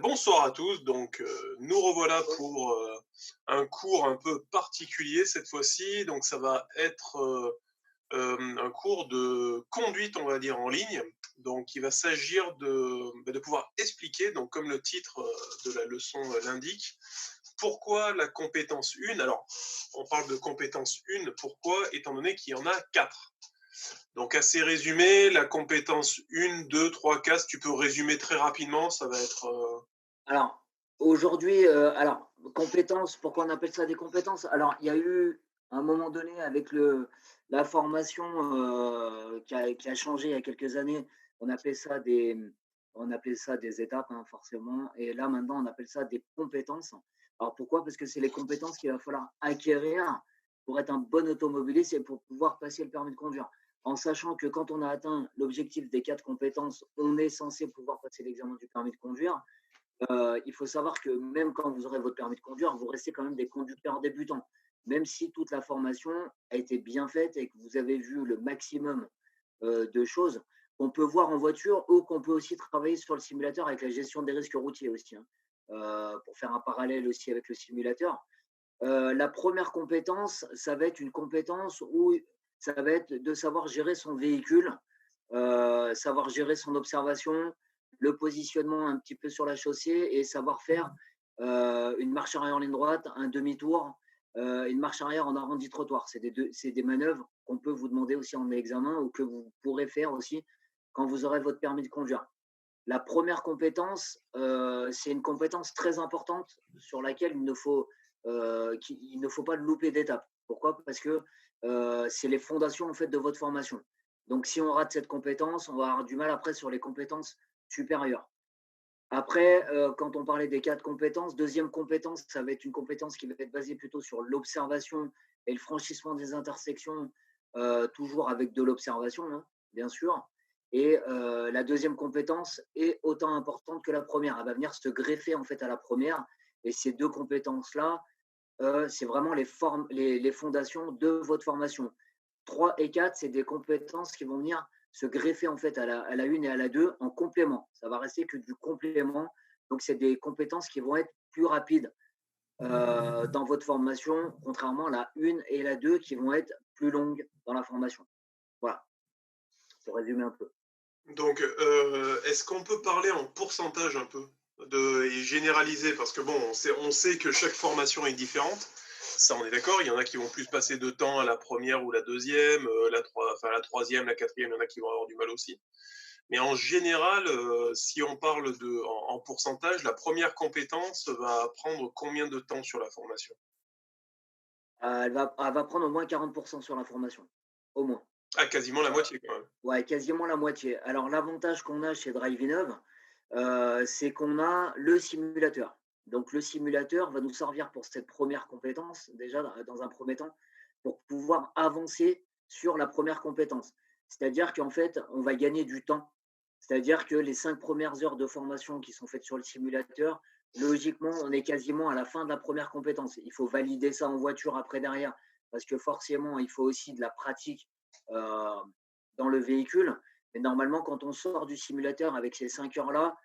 Bonsoir à tous. Nous revoilà pour un cours un peu particulier cette fois-ci. Donc, ça va être un cours de conduite, on va dire, en ligne. Donc, il va s'agir de pouvoir expliquer, donc, comme le titre de la leçon l'indique, pourquoi la compétence 1. Alors, on parle de compétence 1, pourquoi? Étant donné qu'il y en a 4. Donc, assez résumé, la compétence 1, 2, 3, 4, tu peux résumer très rapidement, ça va être. Alors, aujourd'hui, compétences, pourquoi on appelle ça des compétences? Alors, il y a eu un moment donné avec la formation qui a changé il y a quelques années, on appelait ça des étapes, hein, forcément. Et là, maintenant, on appelle ça des compétences. Alors, pourquoi? Parce que c'est les compétences qu'il va falloir acquérir pour être un bon automobiliste et pour pouvoir passer le permis de conduire. En sachant que quand on a atteint l'objectif des 4 compétences, on est censé pouvoir passer l'examen du permis de conduire. Il faut savoir que même quand vous aurez votre permis de conduire, vous restez quand même des conducteurs débutants. Même si toute la formation a été bien faite et que vous avez vu le maximum de choses qu'on peut voir en voiture ou qu'on peut aussi travailler sur le simulateur avec la gestion des risques routiers aussi, hein. Pour faire un parallèle aussi avec le simulateur. La première compétence, ça va être une compétence où ça va être de savoir gérer son véhicule, savoir gérer son observation, le positionnement un petit peu sur la chaussée et savoir faire une marche arrière en ligne droite, un demi-tour, une marche arrière en arrondi trottoir. C'est des manœuvres qu'on peut vous demander aussi en examen ou que vous pourrez faire aussi quand vous aurez votre permis de conduire. La première compétence, c'est une compétence très importante sur laquelle il ne faut pas louper d'étape. Pourquoi? Parce que c'est les fondations en fait de votre formation. Donc, si on rate cette compétence, on va avoir du mal après sur les compétences supérieures. Après, quand on parlait des 4 compétences, deuxième compétence, ça va être une compétence qui va être basée plutôt sur l'observation et le franchissement des intersections, toujours avec de l'observation, hein, bien sûr. Et la deuxième compétence est autant importante que la première. Elle va venir se greffer en fait à la première. Et ces 2 compétences-là, c'est vraiment les fondations de votre formation. 3 et 4, c'est des compétences qui vont venir se greffer en fait à la 1 et à la 2 en complément. Ça va rester que du complément. Donc, c'est des compétences qui vont être plus rapides dans votre formation, contrairement à la 1 et la 2 qui vont être plus longues dans la formation. Voilà, pour résumer un peu. Est-ce qu'on peut parler en pourcentage un peu et généraliser? Parce que bon, on sait que chaque formation est différente. Ça, on est d'accord. Il y en a qui vont plus passer de temps à la première ou la deuxième, la troisième, la quatrième, il y en a qui vont avoir du mal aussi. Mais en général, si on parle en pourcentage, la première compétence va prendre combien de temps sur la formation? Elle va prendre au moins 40% sur la formation, au moins. Ah, quasiment la moitié quand même. Ouais, quasiment la moitié. Alors, l'avantage qu'on a chez Drive-Innov, c'est qu'on a le simulateur. Donc, le simulateur va nous servir pour cette première compétence, déjà dans un premier temps, pour pouvoir avancer sur la première compétence. C'est-à-dire qu'en fait, on va gagner du temps. C'est-à-dire que les 5 premières heures de formation qui sont faites sur le simulateur, logiquement, on est quasiment à la fin de la première compétence. Il faut valider ça en voiture après derrière, parce que forcément, il faut aussi de la pratique dans le véhicule. Mais normalement, quand on sort du simulateur avec ces 5 heures-là,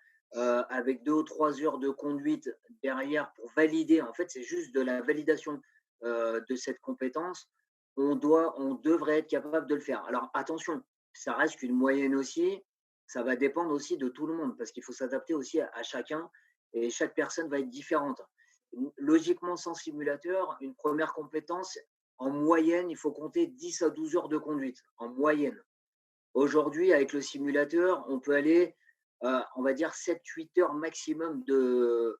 avec 2 ou 3 heures de conduite derrière pour valider, en fait, c'est juste de la validation de cette compétence, on devrait être capable de le faire. Alors attention, ça reste qu'une moyenne aussi, ça va dépendre aussi de tout le monde parce qu'il faut s'adapter aussi à chacun et chaque personne va être différente. Logiquement, sans simulateur, une première compétence, en moyenne, il faut compter 10 à 12 heures de conduite, en moyenne. Aujourd'hui, avec le simulateur, on peut aller, on va dire 7-8 heures maximum de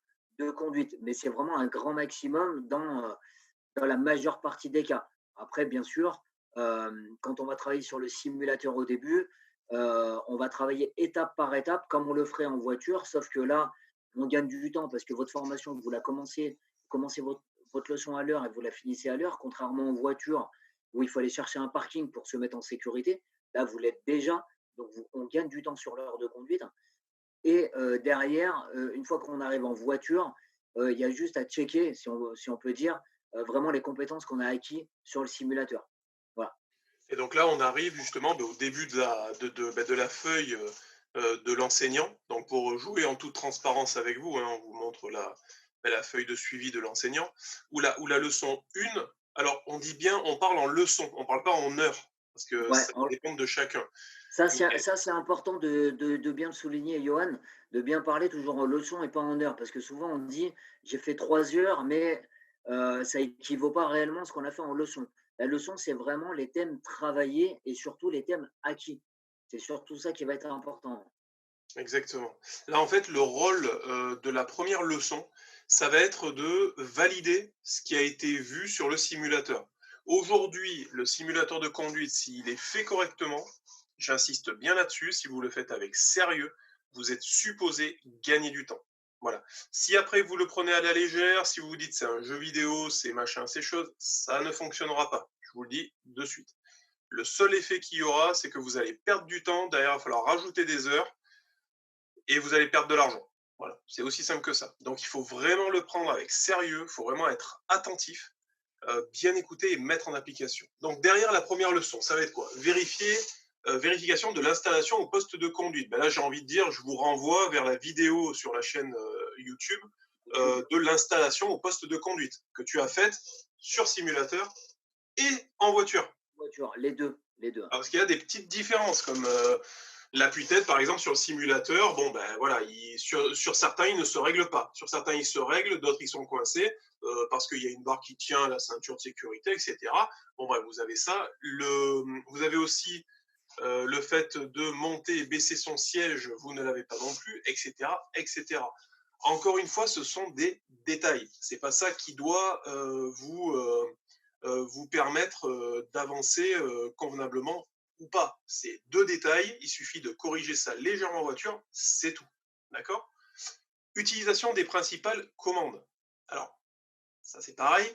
conduite, mais c'est vraiment un grand maximum dans la majeure partie des cas. Après, bien sûr, quand on va travailler sur le simulateur au début, on va travailler étape par étape comme on le ferait en voiture, sauf que là, on gagne du temps parce que votre formation, vous commencez votre leçon à l'heure et vous la finissez à l'heure, contrairement en voiture où il faut aller chercher un parking pour se mettre en sécurité. Là, vous l'êtes déjà, donc on gagne du temps sur l'heure de conduite. Et derrière, une fois qu'on arrive en voiture, il y a juste à checker, si on peut dire, vraiment les compétences qu'on a acquis sur le simulateur. Voilà. Et donc là, on arrive justement au début de la feuille de l'enseignant. Donc pour jouer en toute transparence avec vous, hein, on vous montre la feuille de suivi de l'enseignant, ou la leçon 1, alors on dit bien, on parle en leçon, on ne parle pas en heure, parce que Ouais, ça va dépendre de chacun. Mais ça, c'est important de bien le souligner, Johan, de bien parler toujours en leçon et pas en heure. Parce que souvent, on dit, j'ai fait 3 heures, mais ça équivaut pas réellement à ce qu'on a fait en leçon. La leçon, c'est vraiment les thèmes travaillés et surtout les thèmes acquis. C'est surtout ça qui va être important. exactement. Là, en fait, le rôle de la première leçon, ça va être de valider ce qui a été vu sur le simulateur. Aujourd'hui, le simulateur de conduite, s'il est fait correctement, j'insiste bien là-dessus, si vous le faites avec sérieux, vous êtes supposé gagner du temps. Voilà. Si après vous le prenez à la légère, si vous vous dites c'est un jeu vidéo, c'est machin, c'est chose, ça ne fonctionnera pas. Je vous le dis de suite. Le seul effet qu'il y aura, c'est que vous allez perdre du temps. Derrière, il va falloir rajouter des heures et vous allez perdre de l'argent. Voilà, c'est aussi simple que ça. Donc il faut vraiment le prendre avec sérieux, il faut vraiment être attentif, bien écouter et mettre en application. Donc derrière la première leçon, ça va être quoi? Vérification de l'installation au poste de conduite. Ben là, j'ai envie de dire, je vous renvoie vers la vidéo sur la chaîne YouTube de l'installation au poste de conduite que tu as faite sur simulateur et en voiture. Voiture, les deux, les deux. Parce qu'il y a des petites différences, comme l'appui-tête, par exemple, sur le simulateur. Bon, ben voilà, sur certains, il ne se règle pas. Sur certains, il se règle, d'autres, ils sont coincés parce qu'il y a une barre qui tient la ceinture de sécurité, etc. Bon, bref, vous avez ça. Vous avez aussi le fait de monter et baisser son siège, vous ne l'avez pas non plus, etc., etc. Encore une fois, ce sont des détails. C'est pas ça qui doit vous permettre d'avancer convenablement ou pas. C'est deux détails, il suffit de corriger ça légèrement en voiture, c'est tout. D'accord? Utilisation des principales commandes. Alors, ça c'est pareil.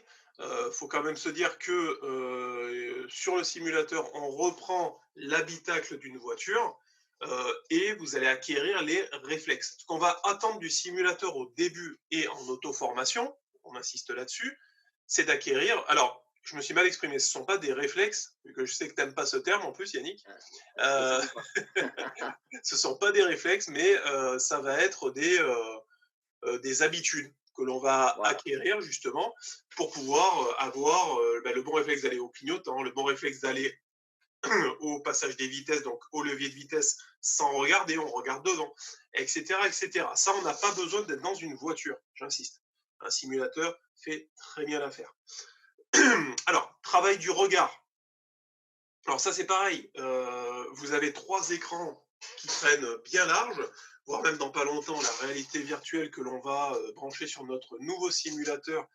Faut quand même se dire que sur le simulateur, on reprend l'habitacle d'une voiture et vous allez acquérir les réflexes. Ce qu'on va attendre du simulateur au début et en auto-formation, on insiste là-dessus, c'est d'acquérir. Alors, je me suis mal exprimé, ce ne sont pas des réflexes, vu que je sais que tu n'aimes pas ce terme en plus, Yannick. Euh, Ce ne sont pas des réflexes, mais ça va être des habitudes que l'on va voilà. acquérir justement pour pouvoir avoir le bon réflexe d'aller au clignotant, le bon réflexe d'aller au passage des vitesses, donc au levier de vitesse sans regarder, on regarde devant, etc. etc. Ça, on n'a pas besoin d'être dans une voiture, j'insiste. Un simulateur fait très bien l'affaire. Alors, travail du regard. Alors ça, c'est pareil. Vous avez 3 écrans qui prennent bien large, voire même dans pas longtemps, la réalité virtuelle que l'on va brancher sur notre nouveau simulateur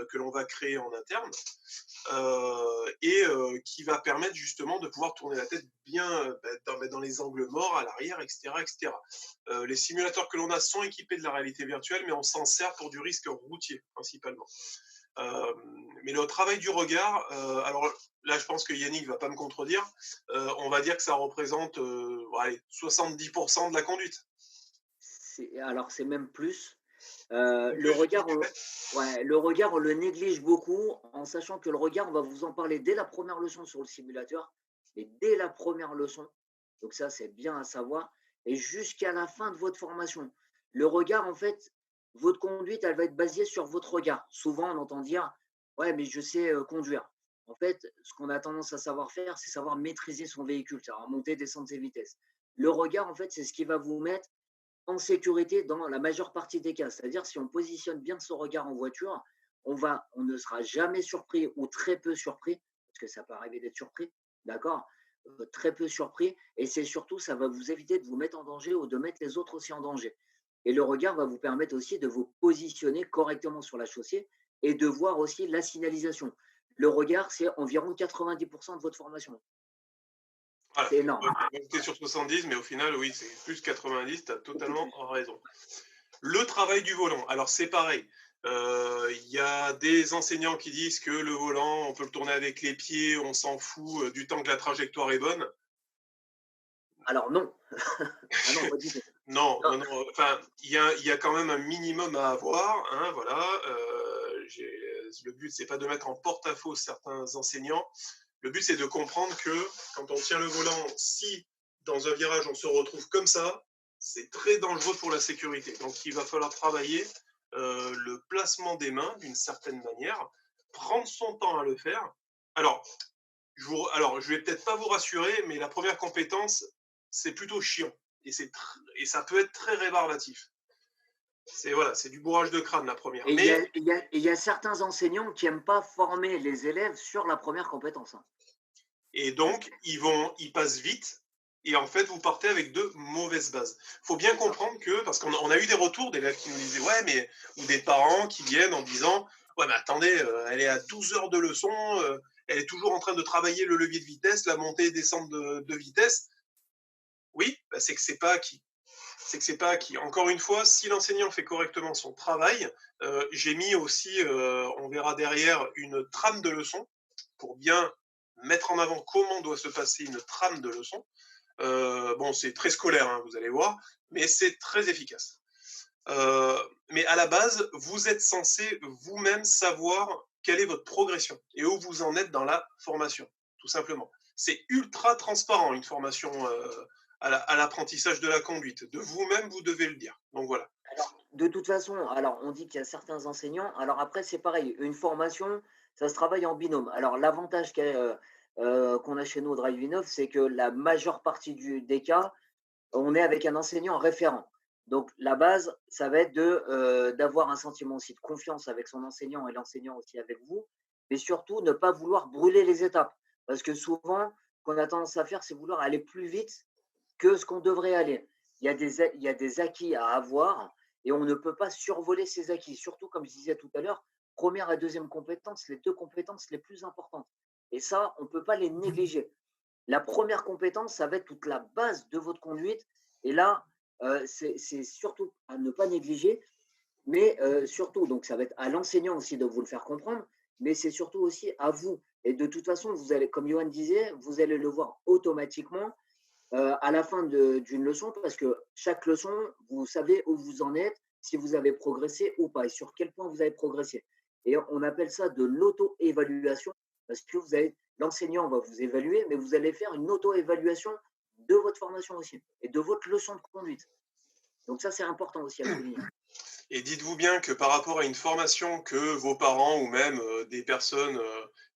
que l'on va créer en interne et qui va permettre justement de pouvoir tourner la tête bien dans les angles morts, à l'arrière, etc. etc. Les simulateurs que l'on a sont équipés de la réalité virtuelle, mais on s'en sert pour du risque routier principalement. Mais le travail du regard, alors là je pense que Yannick ne va pas me contredire, on va dire que ça représente allez, 70% de la conduite. Alors, c'est même plus. En Le plus, regard, ouais, le regard, on le néglige beaucoup en sachant que le regard, on va vous en parler dès la première leçon sur le simulateur, et dès la première leçon. Donc ça, c'est bien à savoir. Et jusqu'à la fin de votre formation. Le regard, en fait, votre conduite, elle va être basée sur votre regard. Souvent, on entend dire, ouais, mais je sais conduire. En fait, ce qu'on a tendance à savoir faire, c'est savoir maîtriser son véhicule, c'est-à-dire monter, descendre ses vitesses. Le regard, en fait, c'est ce qui va vous mettre en sécurité dans la majeure partie des cas. C'est-à-dire, si on positionne bien son regard en voiture, on ne sera jamais surpris ou très peu surpris, parce que ça peut arriver d'être surpris, d'accord? Très peu surpris. Et c'est surtout, ça va vous éviter de vous mettre en danger ou de mettre les autres aussi en danger. Et le regard va vous permettre aussi de vous positionner correctement sur la chaussée et de voir aussi la signalisation. Le regard, c'est environ 90% de votre formation. voilà, C'est énorme. on sur 70, mais au final, oui, c'est plus 90, tu as Beaucoup totalement plus. raison. Le travail du volant, alors c'est pareil. Il y a des enseignants qui disent que le volant, on peut le tourner avec les pieds, on s'en fout du temps que la trajectoire est bonne. Alors non. Ah non, pas du tout. Non, Non. non, non. Enfin, il y a quand même un minimum à avoir, hein, voilà. Le but, c'est pas de mettre en porte-à-faux certains enseignants. Le but, c'est de comprendre que quand on tient le volant, si dans un virage on se retrouve comme ça, c'est très dangereux pour la sécurité. Donc, il va falloir travailler le placement des mains d'une certaine manière, prendre son temps à le faire. Alors, je vais peut-être pas vous rassurer, mais la première compétence, c'est plutôt chiant. Et ça peut être très rébarbatif. C'est du bourrage de crâne la première. Et Mais il y a certains enseignants qui n'aiment pas former les élèves sur la première compétence, hein. Et donc, ils passent vite. Et en fait, vous partez avec de mauvaises bases. Il faut bien comprendre que, parce qu'on a eu des retours d'élèves qui nous disaient, ouais, mais, ou des parents qui viennent en disant, ouais, mais attendez, elle est à 12 heures de leçon, elle est toujours en train de travailler le levier de vitesse, la montée et descente de vitesse. Oui, bah, c'est que c'est pas acquis. Encore une fois, si l'enseignant fait correctement son travail, j'ai mis aussi, on verra derrière, une trame de leçon pour bien mettre en avant comment doit se passer une trame de leçon. Bon, c'est très scolaire, hein, vous allez voir, mais c'est très efficace. Mais à la base, vous êtes censé vous-même savoir quelle est votre progression et où vous en êtes dans la formation, tout simplement. C'est ultra transparent, une formation à l'apprentissage de la conduite. De vous-même, vous devez le dire. Donc voilà. De toute façon, alors on dit qu'il y a certains enseignants. Alors après, c'est pareil, une formation, ça se travaille en binôme. Alors l'avantage qu'on a chez nous au Drive Innov, c'est que la majeure partie des cas, on est avec un enseignant référent. Donc la base, ça va être d'avoir un sentiment aussi de confiance avec son enseignant et l'enseignant aussi avec vous, mais surtout ne pas vouloir brûler les étapes. Parce que souvent, ce qu'on a tendance à faire, c'est vouloir aller plus vite que ce qu'on devrait aller. Il y a des acquis à avoir et on ne peut pas survoler ces acquis. Surtout, comme je disais tout à l'heure, première et deuxième compétence, les deux compétences les plus importantes. Et ça, on ne peut pas les négliger. La première compétence, ça va être toute la base de votre conduite. Et là, c'est surtout à ne pas négliger, mais surtout, donc ça va être à l'enseignant aussi de vous le faire comprendre, mais c'est surtout aussi à vous. Et de toute façon, vous allez, comme Johan disait, vous allez le voir automatiquement à la fin d'une leçon, parce que chaque leçon, vous savez où vous en êtes, si vous avez progressé ou pas, et sur quel point vous avez progressé. Et on appelle ça de l'auto-évaluation, parce que l'enseignant va vous évaluer, mais vous allez faire une auto-évaluation de votre formation aussi, et de votre leçon de conduite. Donc ça, c'est important aussi à souligner. Et dites-vous bien que par rapport à une formation que vos parents ou même des personnes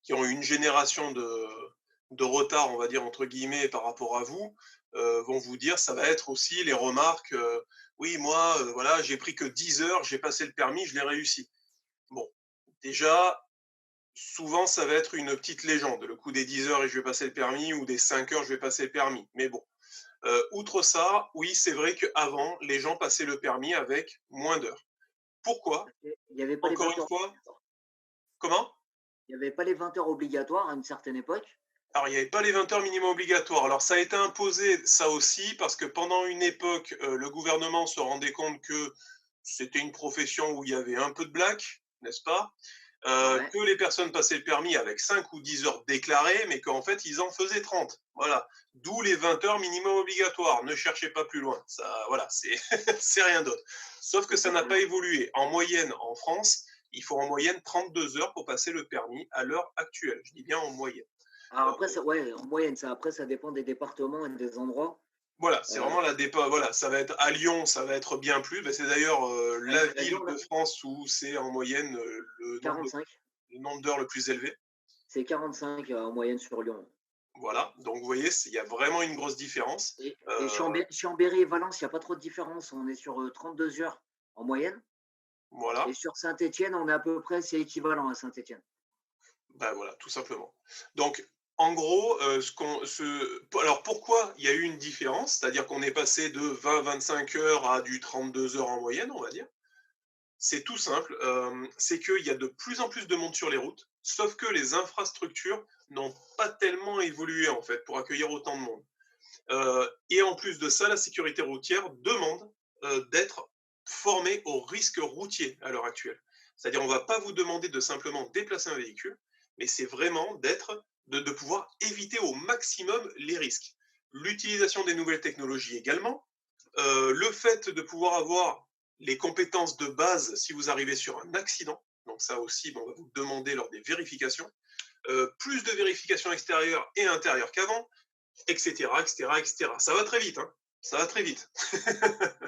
qui ont une génération de retard, on va dire entre guillemets, par rapport à vous, vont vous dire, ça va être aussi les remarques, oui, moi, voilà, j'ai pris que 10 heures, j'ai passé le permis, je l'ai réussi. Bon, déjà, souvent, ça va être une petite légende, le coup des 10 heures et je vais passer le permis, ou des 5 heures, je vais passer le permis. Mais bon, outre ça, oui, c'est vrai qu'avant, les gens passaient le permis avec moins d'heures. Pourquoi? Il n'y avait pas les Encore 20 une heures. fois, comment? Il n'y avait pas les 20 heures obligatoires à une certaine époque. Alors, il n'y avait pas les 20 heures minimum obligatoires. Alors, ça a été imposé, ça aussi, parce que pendant une époque, le gouvernement se rendait compte que c'était une profession où il y avait un peu de black, n'est-ce pas? Ouais. Que les personnes passaient le permis avec 5 ou 10 heures déclarées, mais qu'en fait, ils en faisaient 30. Voilà. D'où les 20 heures minimum obligatoires. Ne cherchez pas plus loin. Ça, voilà, c'est c'est rien d'autre. Sauf que ça n'a pas Exactement. évolué. En moyenne, en France, il faut en moyenne 32 heures pour passer le permis à l'heure actuelle. Je dis bien en moyenne. Alors Euh, après, ouais, en moyenne, après, ça dépend des départements et des endroits. voilà, c'est Euh, vraiment la départ. Voilà, ça va être à Lyon, ça va être bien plus. Ben, c'est d'ailleurs la à ville Lyon, de France où c'est en moyenne 45. le nombre d'heures le plus élevé. C'est 45 en moyenne sur Lyon. Voilà, donc vous voyez, il y a vraiment une grosse différence. Et Chambéry et Valence, il n'y a pas trop de différence. On est sur 32 heures en moyenne. Et Voilà, sur Saint-Étienne, on est à peu près, c'est équivalent à Saint-Étienne. ben voilà, tout simplement. Donc, en gros, alors pourquoi il y a eu une différence? C'est-à-dire qu'on est passé de 20-25 heures à du 32 heures en moyenne, on va dire. C'est tout simple, c'est qu'il y a de plus en plus de monde sur les routes, sauf que les infrastructures n'ont pas tellement évolué en fait pour accueillir autant de monde. Et en plus de ça, la sécurité routière demande d'être formée au risque routier à l'heure actuelle. C'est-à-dire, on ne va pas vous demander de simplement déplacer un véhicule, mais c'est vraiment de pouvoir éviter au maximum les risques. L'utilisation des nouvelles technologies également, le fait de pouvoir avoir les compétences de base si vous arrivez sur un accident, donc ça aussi, on va vous demander lors des vérifications, plus de vérifications extérieures et intérieures qu'avant, etc., etc., etc. Ça va très vite, hein. Ça va très vite.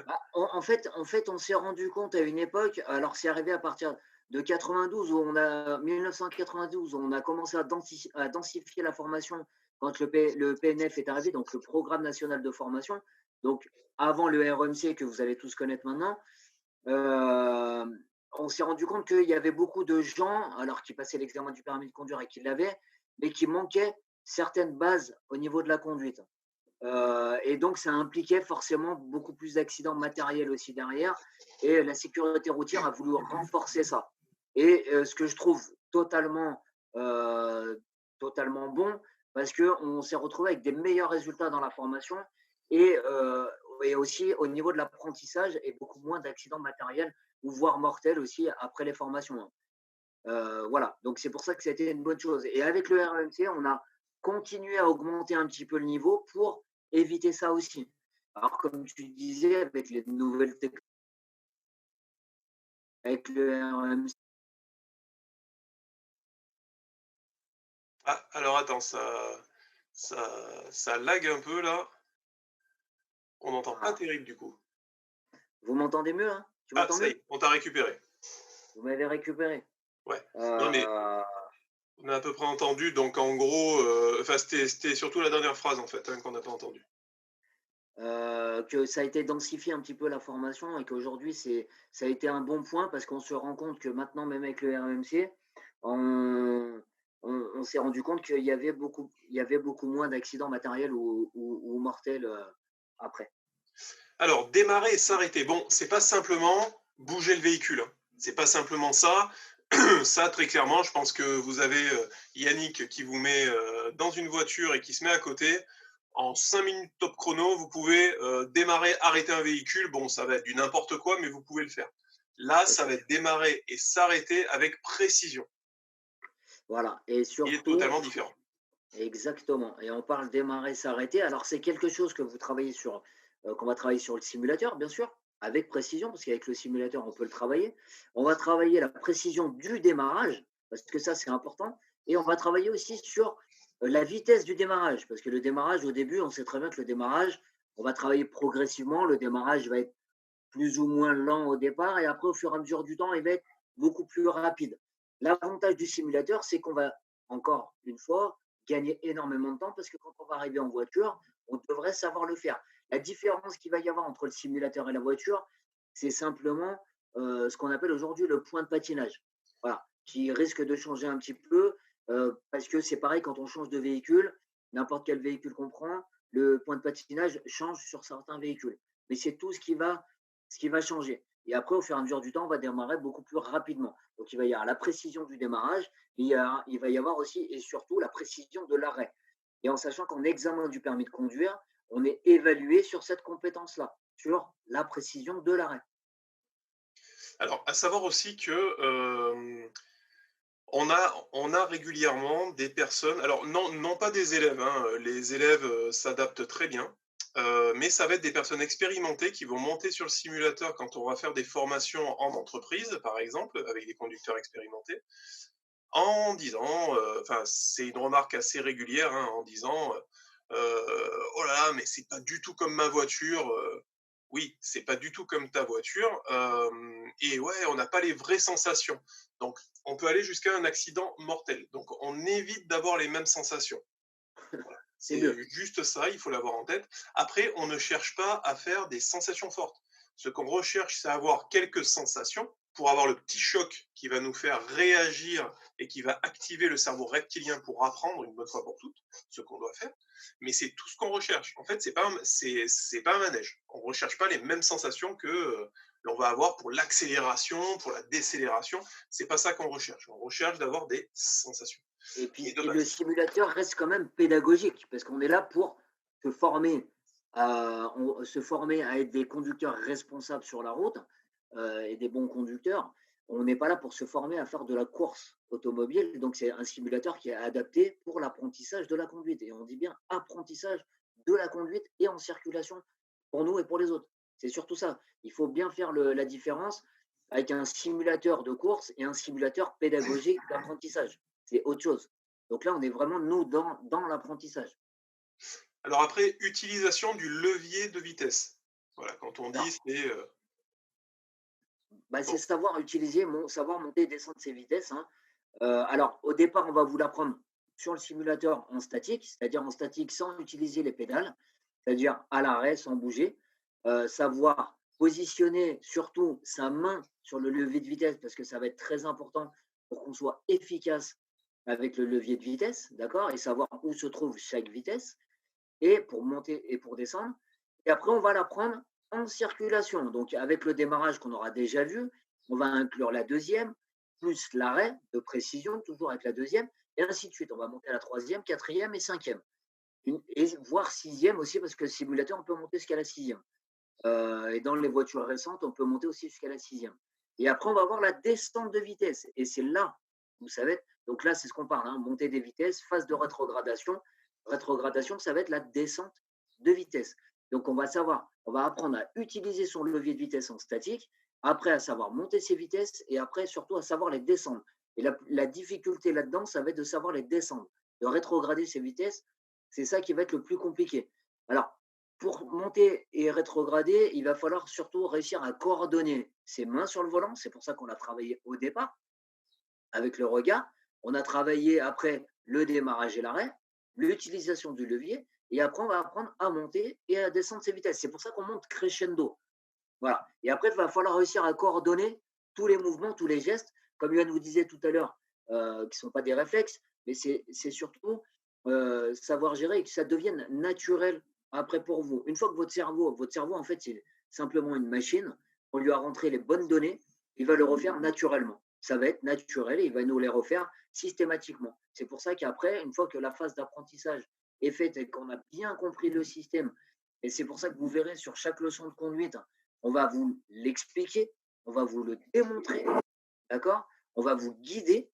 Bah, en fait, on s'est rendu compte à une époque, alors c'est arrivé à partir de 92 où on a 1992 où on a commencé à densifier la formation quand le PNF est arrivé, donc le Programme national de formation, donc avant le REMC que vous allez tous connaître maintenant. Euh, on s'est rendu compte qu'il y avait beaucoup de gens, alors qui passaient l'examen du permis de conduire et qui l'avaient, mais qui manquaient certaines bases au niveau de la conduite. Et donc, ça impliquait forcément beaucoup plus d'accidents matériels aussi derrière. Et la sécurité routière a voulu renforcer ça. Et ce que je trouve euh, totalement bon, parce qu'on s'est retrouvé avec des meilleurs résultats dans la formation et, euh, et aussi au niveau de l'apprentissage et beaucoup moins d'accidents matériels ou voire mortels aussi après les formations, hein. Voilà, donc c'est pour ça que c'était une bonne chose. Et avec le REMC, on a continué à augmenter un petit peu le niveau pour éviter ça aussi. Alors, comme tu disais, avec les nouvelles technologies, avec le REMC, Ah, alors attends, ça lag un peu là. On n'entend pas terrible du coup. vous m'entendez mieux, hein? Tu Ah, m'entends ça y mieux? est, on t'a récupéré. Vous m'avez récupéré. Ouais. Non mais Euh, on a à peu près entendu, donc en gros, enfin c'était surtout la dernière phrase en fait hein, qu'on n'a pas entendu. que ça a été densifié un petit peu la formation et qu'aujourd'hui, ça a été un bon point parce qu'on se rend compte que maintenant, même avec le REMC, on, on s'est rendu compte il y avait beaucoup moins d'accidents matériels ou mortels après. Alors, démarrer et s'arrêter. Bon, c'est pas simplement bouger le véhicule, hein. C'est pas simplement ça. Ça, très clairement, je pense que vous avez Yannick qui vous met dans une voiture et qui se met à côté. En 5 minutes top chrono, vous pouvez démarrer, arrêter un véhicule. Bon, ça va être du n'importe quoi, mais vous pouvez le faire. Là, ça va être démarrer et s'arrêter avec précision. Voilà. Et Il est surtout, totalement différent. exactement. Et on parle démarrer, s'arrêter. Alors, c'est quelque chose que qu'on va travailler sur le simulateur, bien sûr, avec précision, parce qu'avec le simulateur, on peut le travailler. On va travailler la précision du démarrage, parce que ça, c'est important. Et on va travailler aussi sur la vitesse du démarrage, parce que le démarrage, au début, on sait très bien que le démarrage, on va travailler progressivement. Le démarrage va être plus ou moins lent au départ, et après, au fur et à mesure du temps, il va être beaucoup plus rapide. L'avantage du simulateur, c'est qu'on va, encore une fois, gagner énormément de temps parce que quand on va arriver en voiture, on devrait savoir le faire. La différence qu'il va y avoir entre le simulateur et la voiture, c'est simplement ce qu'on appelle aujourd'hui le point de patinage. Voilà, qui risque de changer un petit peu parce que c'est pareil quand on change de véhicule, n'importe quel véhicule qu'on prend, le point de patinage change sur certains véhicules. Mais c'est tout ce qui va changer. Et après, au fur et à mesure du temps, on va démarrer beaucoup plus rapidement. Donc, il va y avoir la précision du démarrage, mais il va y avoir aussi et surtout la précision de l'arrêt. Et en sachant qu'en examen du permis de conduire, on est évalué sur cette compétence-là, sur la précision de l'arrêt. Alors, à savoir aussi que on a régulièrement des personnes, alors non, non pas des élèves, hein, les élèves s'adaptent très bien, mais ça va être des personnes expérimentées qui vont monter sur le simulateur quand on va faire des formations en entreprise, par exemple, avec des conducteurs expérimentés, en disant, enfin c'est une remarque assez régulière, hein, en disant, oh là là, mais c'est pas du tout comme ma voiture. Oui, c'est pas du tout comme ta voiture. Et ouais, on n'a pas les vraies sensations. Donc, on peut aller jusqu'à un accident mortel. Donc, on évite d'avoir les mêmes sensations. Voilà. C'est C'est mieux. juste ça, il faut l'avoir en tête. Après, on ne cherche pas à faire des sensations fortes. Ce qu'on recherche, c'est avoir quelques sensations pour avoir le petit choc qui va nous faire réagir et qui va activer le cerveau reptilien pour apprendre une bonne fois pour toutes ce qu'on doit faire. Mais c'est tout ce qu'on recherche. En fait, c'est pas un manège. On ne recherche pas les mêmes sensations que l'on va avoir pour l'accélération, pour la décélération. C'est pas ça qu'on recherche. On recherche d'avoir des sensations. Et Et puis, de et le base. simulateur reste quand même pédagogique, parce qu'on est là pour se former se former à être des conducteurs responsables sur la route et des bons conducteurs. On n'est pas là pour se former à faire de la course automobile. Donc, c'est un simulateur qui est adapté pour l'apprentissage de la conduite. Et on dit bien apprentissage de la conduite et en circulation pour nous et pour les autres. C'est surtout ça. Il faut bien faire la différence avec un simulateur de course et un simulateur pédagogique d'apprentissage. C'est autre chose. Donc là, on est vraiment, nous, dans l'apprentissage. Alors après, utilisation du levier de vitesse. Voilà, quand on dit Alors, c'est, bah, c'est bon, savoir utiliser, savoir monter et descendre ses vitesses, hein. Alors, au départ, on va vous l'apprendre sur le simulateur en statique, c'est-à-dire en statique sans utiliser les pédales, c'est-à-dire à l'arrêt, sans bouger. Savoir positionner surtout sa main sur le levier de vitesse, parce que ça va être très important pour qu'on soit efficace avec le levier de vitesse, d'accord? Et savoir où se trouve chaque vitesse, et pour monter et pour descendre. Et après, on va la prendre en circulation. Donc, avec le démarrage qu'on aura déjà vu, on va inclure la deuxième, plus l'arrêt de précision, toujours avec la deuxième, et ainsi de suite. On va monter à la troisième, quatrième et cinquième. Et voire sixième aussi, parce que le simulateur, on peut monter jusqu'à la sixième. Et dans les voitures récentes, on peut monter aussi jusqu'à la sixième. Et après, on va avoir la descente de vitesse. Et c'est là, vous savez, donc là, c'est ce qu'on parle, hein, montée des vitesses, phase de rétrogradation. Rétrogradation, ça va être la descente de vitesse. Donc, on va savoir, on va apprendre à utiliser son levier de vitesse en statique, après à savoir monter ses vitesses et après surtout à savoir les descendre. Et la difficulté là-dedans, ça va être de savoir les descendre, de rétrograder ses vitesses. C'est ça qui va être le plus compliqué. Alors, pour monter et rétrograder, il va falloir surtout réussir à coordonner ses mains sur le volant. C'est pour ça qu'on a travaillé au départ avec le regard. On a travaillé après le démarrage et l'arrêt, l'utilisation du levier, et après on va apprendre à monter et à descendre ses vitesses. C'est pour ça qu'on monte crescendo. Voilà. Et après, il va falloir réussir à coordonner tous les mouvements, tous les gestes, comme Yoann vous disait tout à l'heure, qui ne sont pas des réflexes, mais c'est surtout savoir gérer et que ça devienne naturel après pour vous. Une fois que votre cerveau, en fait, c'est simplement une machine, on lui a rentré les bonnes données, il va le refaire naturellement. Ça va être naturel et il va nous les refaire systématiquement. C'est pour ça qu'après, une fois que la phase d'apprentissage est faite et qu'on a bien compris le système, et c'est pour ça que vous verrez sur chaque leçon de conduite, on va vous l'expliquer, on va vous le démontrer, d'accord? On va vous guider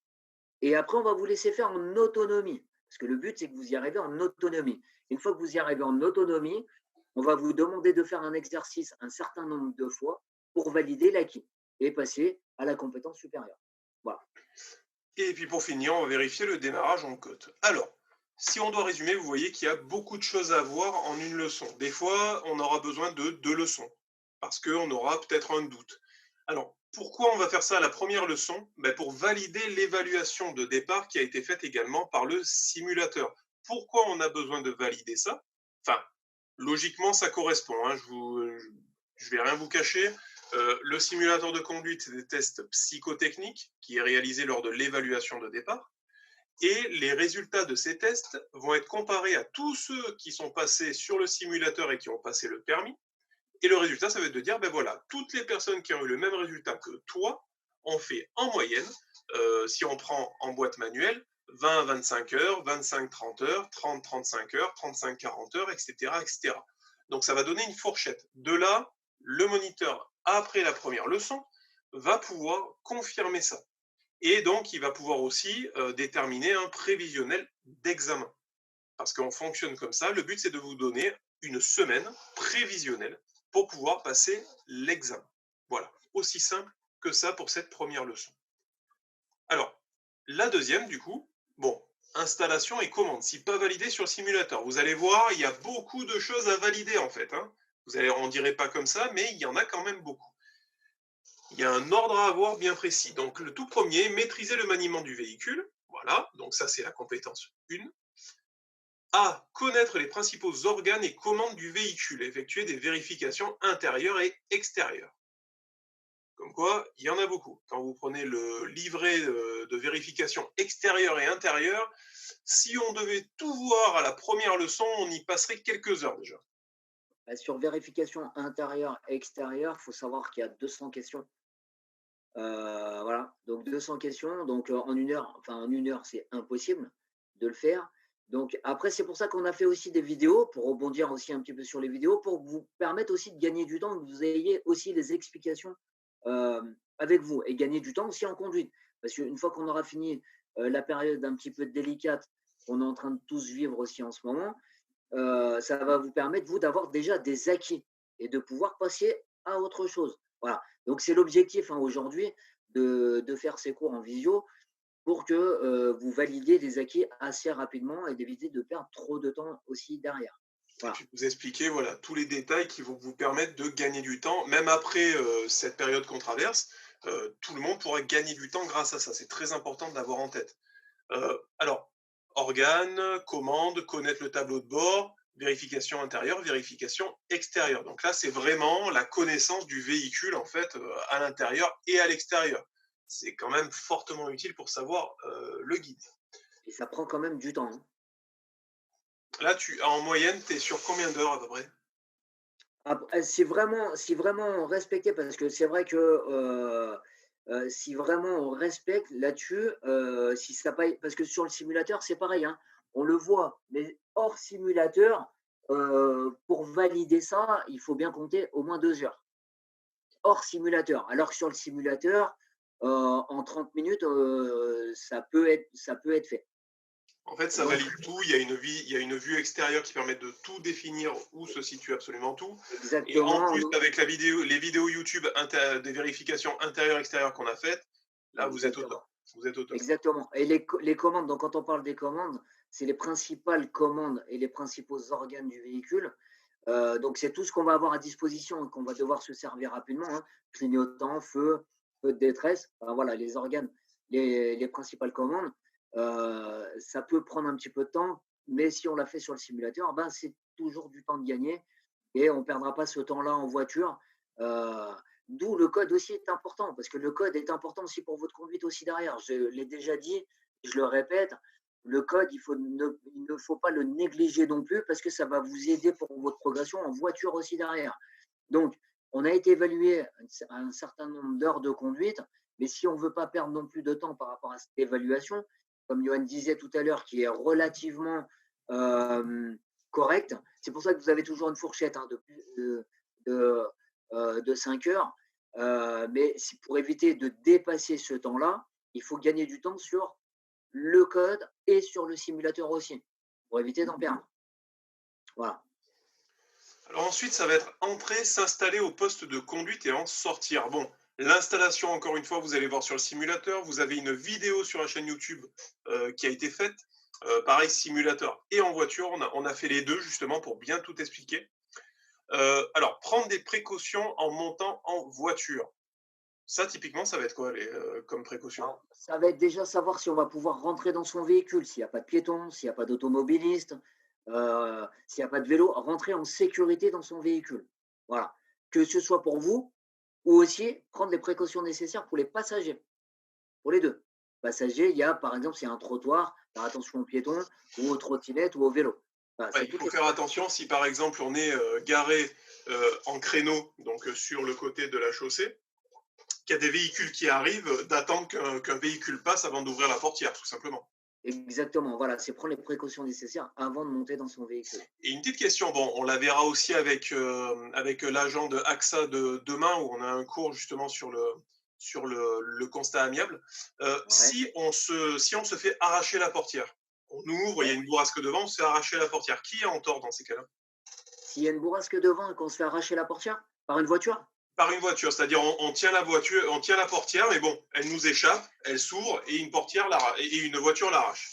et après, on va vous laisser faire en autonomie. Parce que le but, c'est que vous y arrivez en autonomie. Une fois que vous y arrivez en autonomie, on va vous demander de faire un exercice un certain nombre de fois pour valider l'acquis et passer à la compétence supérieure. Voilà. et puis pour finir, on va vérifier le démarrage en côte. Alors, si on doit résumer, vous voyez qu'il y a beaucoup de choses à voir en une leçon. Des fois, on aura besoin de 2 leçons, parce qu'on aura peut-être un doute. Alors, pourquoi on va faire ça à la première leçon? Ben, pour valider l'évaluation de départ qui a été faite également par le simulateur. Pourquoi on a besoin de valider ça? Enfin, logiquement, ça correspond, hein, je vais rien vous cacher. Le simulateur de conduite, c'est des tests psychotechniques qui est réalisé lors de l'évaluation de départ. Et les résultats de ces tests vont être comparés à tous ceux qui sont passés sur le simulateur et qui ont passé le permis. Et le résultat, ça va être de dire, ben voilà, toutes les personnes qui ont eu le même résultat que toi ont fait en moyenne, si on prend en boîte manuelle, 20 à 25 heures, 25-30 heures, 30-35 heures, 35-40 heures, etc., etc. Donc ça va donner une fourchette. De là, le moniteur, après la première leçon, va pouvoir confirmer ça. Et donc, il va pouvoir aussi déterminer un prévisionnel d'examen. Parce qu'on fonctionne comme ça. Le but, c'est de vous donner une semaine prévisionnelle pour pouvoir passer l'examen. Voilà, aussi simple que ça pour cette première leçon. Alors, la deuxième, du coup, bon, installation et commande. Si pas validé sur le simulateur, vous allez voir, il y a beaucoup de choses à valider en fait, hein. Vous allez, on dirait pas comme ça, mais il y en a quand même beaucoup. Il y a un ordre à avoir bien précis. Donc, le tout premier, maîtriser le maniement du véhicule. Voilà, donc ça, c'est la compétence 1. A. Connaître les principaux organes et commandes du véhicule, effectuer des vérifications intérieures et extérieures. Comme quoi, il y en a beaucoup. Quand vous prenez le livret de vérification extérieure et intérieure, si on devait tout voir à la première leçon, on y passerait quelques heures déjà. Sur vérification intérieure-extérieure, il faut savoir qu'il y a 200 questions. Voilà, donc 200 questions. Donc en une heure, c'est impossible de le faire. Donc après, c'est pour ça qu'on a fait aussi des vidéos, pour rebondir aussi un petit peu sur les vidéos, pour vous permettre aussi de gagner du temps, que vous ayez aussi les explications avec vous et gagner du temps aussi en conduite. Parce qu'une fois qu'on aura fini la période un petit peu délicate qu'on est en train de tous vivre aussi en ce moment, ça va vous permettre, vous, d'avoir déjà des acquis et de pouvoir passer à autre chose. Voilà. Donc, c'est l'objectif hein, aujourd'hui de faire ces cours en visio pour que vous validiez des acquis assez rapidement et d'éviter de perdre trop de temps aussi derrière. Et Voilà. puis vous expliquez, voilà, tous les détails qui vont vous permettre de gagner du temps. Même après, cette période qu'on traverse, tout le monde pourra gagner du temps grâce à ça. C'est très important de l'avoir en tête. Alors, organes, commandes, connaître le tableau de bord, vérification intérieure, vérification extérieure. Donc là, c'est vraiment la connaissance du véhicule, en fait, à l'intérieur et à l'extérieur. C'est quand même fortement utile pour savoir, le guide. Et ça prend quand même du temps, hein. Là, en moyenne, tu es sur combien d'heures à peu près? Si vraiment on respectait parce que c'est vrai que, si vraiment on respecte là-dessus, si ça pas parce que sur le simulateur, c'est pareil, hein, on le voit, mais hors simulateur, pour valider ça, il faut bien compter au moins 2 heures, hors simulateur. Alors que sur le simulateur, en 30 minutes, ça peut être fait. En fait, ça Donc valide tout. Il y a une vue extérieure qui permet de tout définir où se situe absolument tout. Et en exactement, plus, avec les vidéos YouTube des vérifications intérieures-extérieures qu'on a faites, là, vous êtes au top. exactement. Vous êtes au top. Exactement, et les commandes, donc quand on parle des commandes, c'est les principales commandes et les principaux organes du véhicule. Donc c'est tout ce qu'on va avoir à disposition et qu'on va devoir se servir rapidement, hein. Clignotant, feu de détresse, enfin voilà les organes, les principales commandes. Ça peut prendre un petit peu de temps, mais si on l'a fait sur le simulateur, ben, c'est toujours du temps de gagner et on ne perdra pas ce temps-là en voiture. Heu, D'où le code aussi est important, parce que le code est important aussi pour votre conduite aussi derrière. Je l'ai déjà dit, je le répète, le code, il ne faut pas le négliger non plus parce que ça va vous aider pour votre progression en voiture aussi derrière. Donc, on a été évalué un certain nombre d'heures de conduite, mais si on ne veut pas perdre non plus de temps par rapport à cette évaluation, comme Johan disait tout à l'heure, qui est relativement correcte, c'est pour ça que vous avez toujours une fourchette, hein, de, de 5 heures. Mais pour éviter de dépasser ce temps-là, il faut gagner du temps sur le code et sur le simulateur aussi, pour éviter d'en perdre. Voilà. Alors ensuite, ça va être entrer, s'installer au poste de conduite et en sortir. Bon, l'installation, encore une fois, vous allez voir sur le simulateur. Vous avez une vidéo sur la chaîne YouTube qui a été faite. Pareil, simulateur et en voiture. On a fait les deux justement pour bien tout expliquer. Alors, prendre des précautions en montant en voiture. Ça, typiquement, ça va être quoi comme précaution? Alors, ça va être déjà savoir si on va pouvoir rentrer dans son véhicule, s'il n'y a pas de piéton, s'il n'y a pas d'automobiliste, s'il n'y a pas de vélo, rentrer en sécurité dans son véhicule. Voilà. Que ce soit pour vous ou aussi prendre les précautions nécessaires pour les passagers, pour les deux. Passagers, il y a par exemple, s'il y a un trottoir, faire attention aux piétons ou aux trottinettes ou aux vélos. Voilà, Ouais, c'est il toutes faut les faire précautions. attention si par exemple on est garé en créneau, donc sur le côté de la chaussée, qu'il y a des véhicules qui arrivent, d'attendre qu'un véhicule passe avant d'ouvrir la portière, tout simplement. Exactement, voilà, c'est prendre les précautions nécessaires avant de monter dans son véhicule. Et une petite question, bon, on la verra aussi avec l'agent de AXA de demain, où on a un cours justement sur le constat amiable. Ouais, Si on se fait arracher la portière, on ouvre, il y a ouais. une bourrasque devant, on se fait arracher la portière. Qui est en tort dans ces cas-là? S'il y a une bourrasque devant et qu'on se fait arracher la portière par une voiture, Par une voiture, c'est-à-dire on tient la voiture, on tient la portière, mais bon, elle nous échappe, elle s'ouvre et et une voiture l'arrache.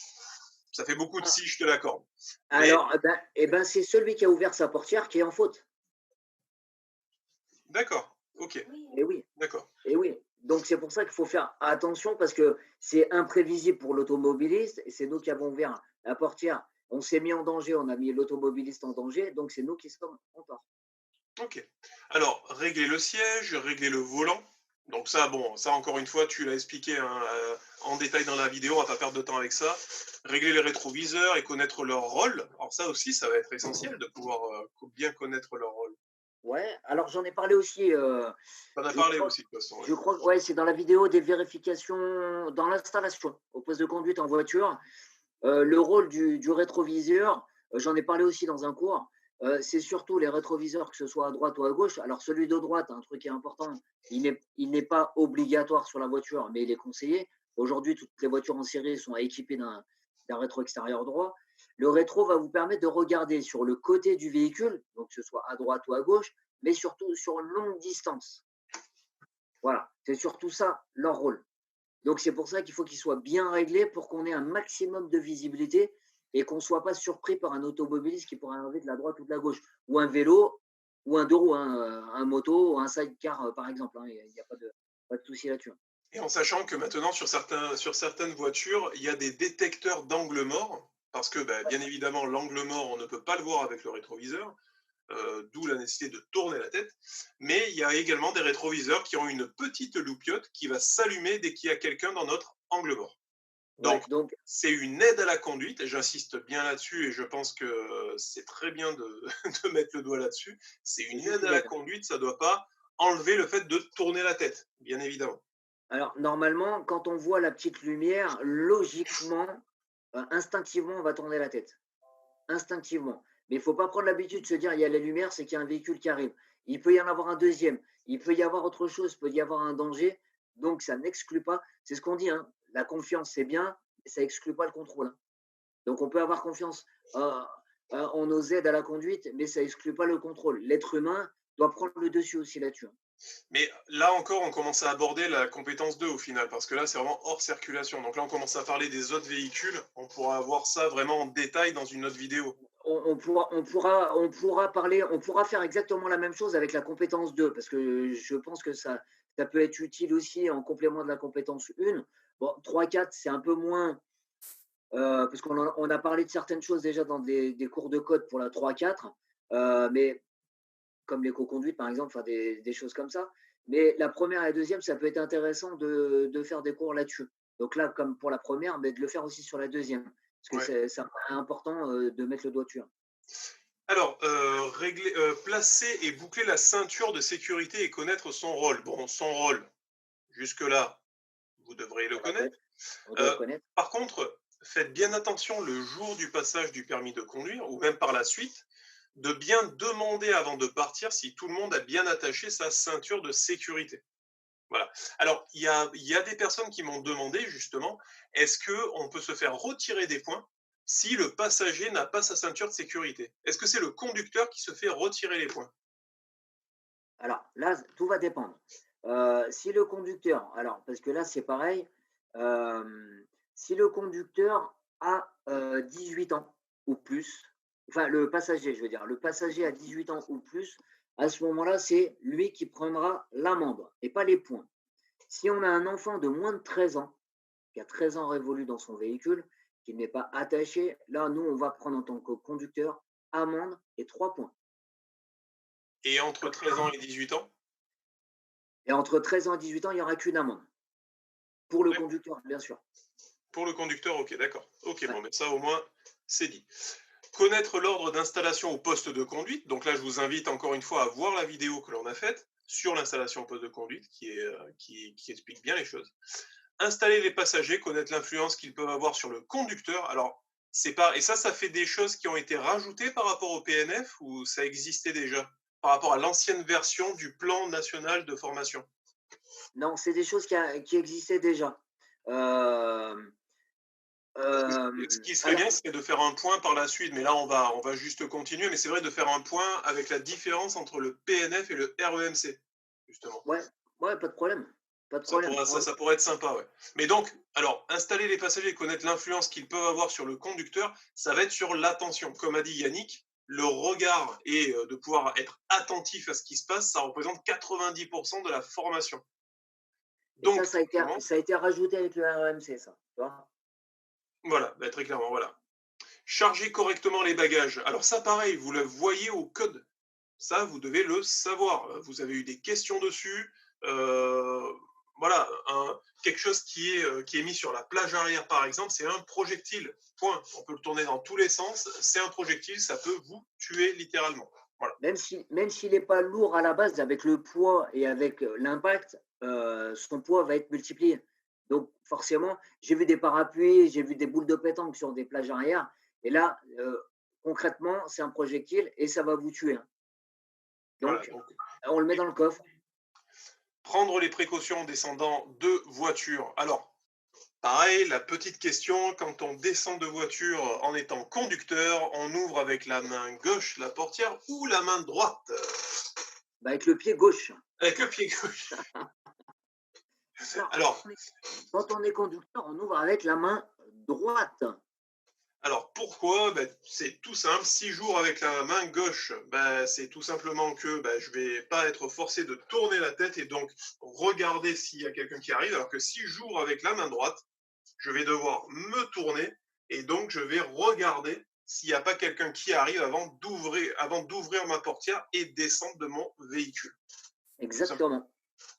Ça fait beaucoup de ah, si, je te l'accorde. Mais alors, eh ben, c'est celui qui a ouvert sa portière qui est en faute. d'accord, ok, Eh oui, d'accord. eh oui. Donc c'est pour ça qu'il faut faire attention parce que c'est imprévisible pour l'automobiliste et c'est nous qui avons ouvert la portière. On s'est mis en danger, on a mis l'automobiliste en danger, donc c'est nous qui sommes en tort. Ok. Alors, régler le siège, régler le volant. Donc ça, bon, ça encore une fois, tu l'as expliqué hein, en détail dans la vidéo, on va pas perdre de temps avec ça. Régler les rétroviseurs et connaître leur rôle. Alors ça aussi, ça va être essentiel de pouvoir bien connaître leur rôle. Ouais, alors j'en ai parlé aussi, On a je parlé crois, aussi de toute façon. Ouais. je crois, ouais, c'est dans la vidéo des vérifications dans l'installation au poste de conduite en voiture. Le rôle du rétroviseur, j'en ai parlé aussi dans un cours, c'est surtout les rétroviseurs, que ce soit à droite ou à gauche. Alors celui de droite, un truc qui est important, il n'est pas obligatoire sur la voiture, mais il est conseillé. Aujourd'hui, toutes les voitures en série sont équipées d'un rétro extérieur droit. Le rétro va vous permettre de regarder sur le côté du véhicule, donc que ce soit à droite ou à gauche, mais surtout sur une longue distance. Voilà, c'est surtout ça leur rôle. Donc c'est pour ça qu'il faut qu'il soit bien réglé pour qu'on ait un maximum de visibilité et qu'on ne soit pas surpris par un automobiliste qui pourrait arriver de la droite ou de la gauche, ou un vélo, ou un deux roues, hein, un moto, ou un sidecar, par exemple, hein. Il n'y a pas de souci là-dessus. Et en sachant que maintenant, sur certaines voitures, il y a des détecteurs d'angle mort, parce que bah, bien évidemment, l'angle mort, on ne peut pas le voir avec le rétroviseur, d'où la nécessité de tourner la tête. Mais il y a également des rétroviseurs qui ont une petite loupiote qui va s'allumer dès qu'il y a quelqu'un dans notre angle mort. Ouais, Donc, donc, c'est une aide à la conduite, et j'insiste bien là-dessus, et je pense que c'est très bien de, de mettre le doigt là-dessus. C'est une je aide suis à la d'accord. conduite, ça ne doit pas enlever le fait de tourner la tête, bien évidemment. Alors, normalement, quand on voit la petite lumière, logiquement, instinctivement, on va tourner la tête. Instinctivement. Mais il ne faut pas prendre l'habitude de se dire il y a la lumière, c'est qu'il y a un véhicule qui arrive. Il peut y en avoir un deuxième. Il peut y avoir autre chose, il peut y avoir un danger. Donc, ça n'exclut pas. C'est ce qu'on dit, hein. La confiance, c'est bien, mais ça n'exclut pas le contrôle, hein. Donc, on peut avoir confiance en nos aides à la conduite, mais ça n'exclut pas le contrôle. L'être humain doit prendre le dessus aussi là-dessus, hein. Mais là encore, on commence à aborder la compétence 2 au final, parce que là, c'est vraiment hors circulation. Donc là, on commence à parler des autres véhicules. On pourra voir ça vraiment en détail dans une autre vidéo. On pourra faire exactement la même chose avec la compétence 2, parce que je pense que ça peut être utile aussi en complément de la compétence 1. Bon, 3, 4, c'est un peu moins, parce on a parlé de certaines choses déjà dans des cours de code pour la 3, 4, mais comme l'éco-conduite par exemple, enfin des choses comme ça. Mais la première et la deuxième, ça peut être intéressant de faire des cours là-dessus. Donc là, comme pour la première, mais de le faire aussi sur la deuxième, parce que Ouais. c'est important de mettre le doigt dessus, hein. Alors, placer et boucler la ceinture de sécurité et connaître son rôle. Bon, son rôle, jusque-là, vous devriez le On la connaître. connaît, on doit le Euh, connaître. Par contre, faites bien attention le jour du passage du permis de conduire, ou même par la suite, de bien demander avant de partir si tout le monde a bien attaché sa ceinture de sécurité. Voilà. Alors, il y a des personnes qui m'ont demandé justement, est-ce qu'on peut se faire retirer des points si le passager n'a pas sa ceinture de sécurité? Est-ce que c'est le conducteur qui se fait retirer les points? Alors là, tout va dépendre. Si le conducteur, alors parce que là c'est pareil, si le conducteur a 18 ans ou plus, enfin le passager, je veux dire, le passager a 18 ans ou plus, à ce moment-là, c'est lui qui prendra l'amende et pas les points. Si on a un enfant de moins de 13 ans, qui a 13 ans révolus dans son véhicule, qui n'est pas attaché, là, nous, on va prendre en tant que conducteur amende et 3 points. Et entre 13 ans et 18 ans? Et entre 13 ans et 18 ans, il n'y aura qu'une amende. Pour le conducteur, bien sûr. Pour le conducteur, ok, d'accord. Ok, Ouais. bon, mais ça au moins, c'est dit. Connaître l'ordre d'installation au poste de conduite. Donc là, je vous invite encore une fois à voir la vidéo que l'on a faite sur l'installation au poste de conduite qui explique bien les choses. Installer les passagers, connaître l'influence qu'ils peuvent avoir sur le conducteur. Alors, c'est pas. Et ça fait des choses qui ont été rajoutées par rapport au PNF ou ça existait déjà par rapport à l'ancienne version du plan national de formation. Non, c'est des choses qui existaient déjà. Euh, Parce que ce qui serait alors, bien, c'est de faire un point par la suite, mais là, on va juste continuer. Mais c'est vrai de faire un point avec la différence entre le PNF et le REMC, justement. ouais, ouais, pas de problème. Pas de Ça problème. pourrait, ça pourrait être sympa, ouais. Mais donc, alors, installer les passagers et connaître l'influence qu'ils peuvent avoir sur le conducteur, ça va être sur l'attention. Comme a dit Yannick, le regard et de pouvoir être attentif à ce qui se passe, ça représente 90% de la formation. Et ça, Donc, forcément, ça a été rajouté avec le REMC, ça. Tu vois. voilà, bah, très clairement, voilà. Charger correctement les bagages. Alors ça, pareil, vous le voyez au code. Ça, vous devez le savoir. Vous avez eu des questions dessus. Euh, voilà, quelque chose qui est mis sur la plage arrière, par exemple, c'est un projectile. Point. On peut le tourner dans tous les sens. C'est un projectile, ça peut vous tuer littéralement. Voilà. Même s'il n'est pas lourd à la base, avec le poids et avec l'impact, son poids va être multiplié. Donc, forcément, j'ai vu des parapluies, j'ai vu des boules de pétanque sur des plages arrière. Et là, concrètement, c'est un projectile et ça va vous tuer, hein. Voilà. Donc, Donc, on le met dans le coffre. prendre les précautions en descendant de voiture. Alors, pareil, la petite question, quand on descend de voiture en étant conducteur, on ouvre avec la main gauche la portière ou la main droite? Bah, avec le pied gauche. Avec le pied gauche. Alors, Alors, quand on est conducteur, on ouvre avec la main droite. Alors pourquoi? C'est tout simple, 6 jours avec la main gauche, c'est tout simplement que, je vais pas être forcé de tourner la tête et donc regarder s'il y a quelqu'un qui arrive, alors que 6 jours avec la main droite, je vais devoir me tourner et donc je vais regarder s'il n'y a pas quelqu'un qui arrive avant d'ouvrir ma portière et descendre de mon véhicule, tout simplement. Exactement.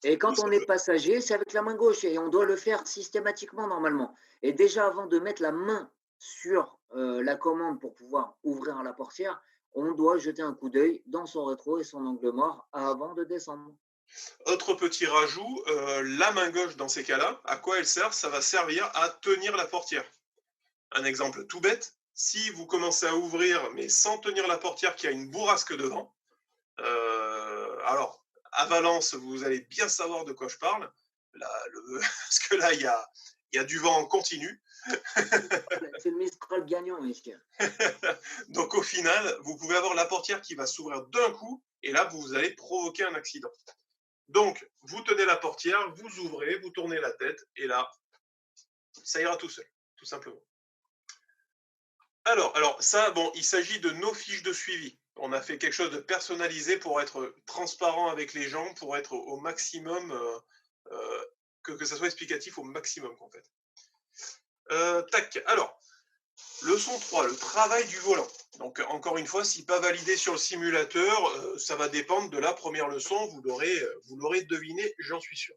Et Tout quand on est simplement. passager, c'est avec la main gauche et on doit le faire systématiquement normalement. Et déjà avant de mettre la main sur, la commande pour pouvoir ouvrir la portière, on doit jeter un coup d'œil dans son rétro et son angle mort avant de descendre. Autre petit rajout, la main gauche dans ces cas-là, à quoi elle sert? Ça va servir à tenir la portière. Un exemple tout bête, si vous commencez à ouvrir, mais sans tenir la portière, qui a une bourrasque devant, alors, à Valence, vous allez bien savoir de quoi je parle, là, parce que là, il y a du vent en continu. C'est le Mistral gagnant, monsieur. Donc, au final, vous pouvez avoir la portière qui va s'ouvrir d'un coup, et là, vous allez provoquer un accident. Donc, vous tenez la portière, vous ouvrez, vous tournez la tête, et là, ça ira tout seul, tout simplement. Alors ça, bon, il s'agit de nos fiches de suivi. On a fait quelque chose de personnalisé pour être transparent avec les gens, pour être au maximum, que ça soit explicatif au maximum, en fait. Tac, alors, leçon 3, le travail du volant. Donc, encore une fois, si pas validé sur le simulateur, ça va dépendre de la première leçon, vous l'aurez deviné, j'en suis sûr.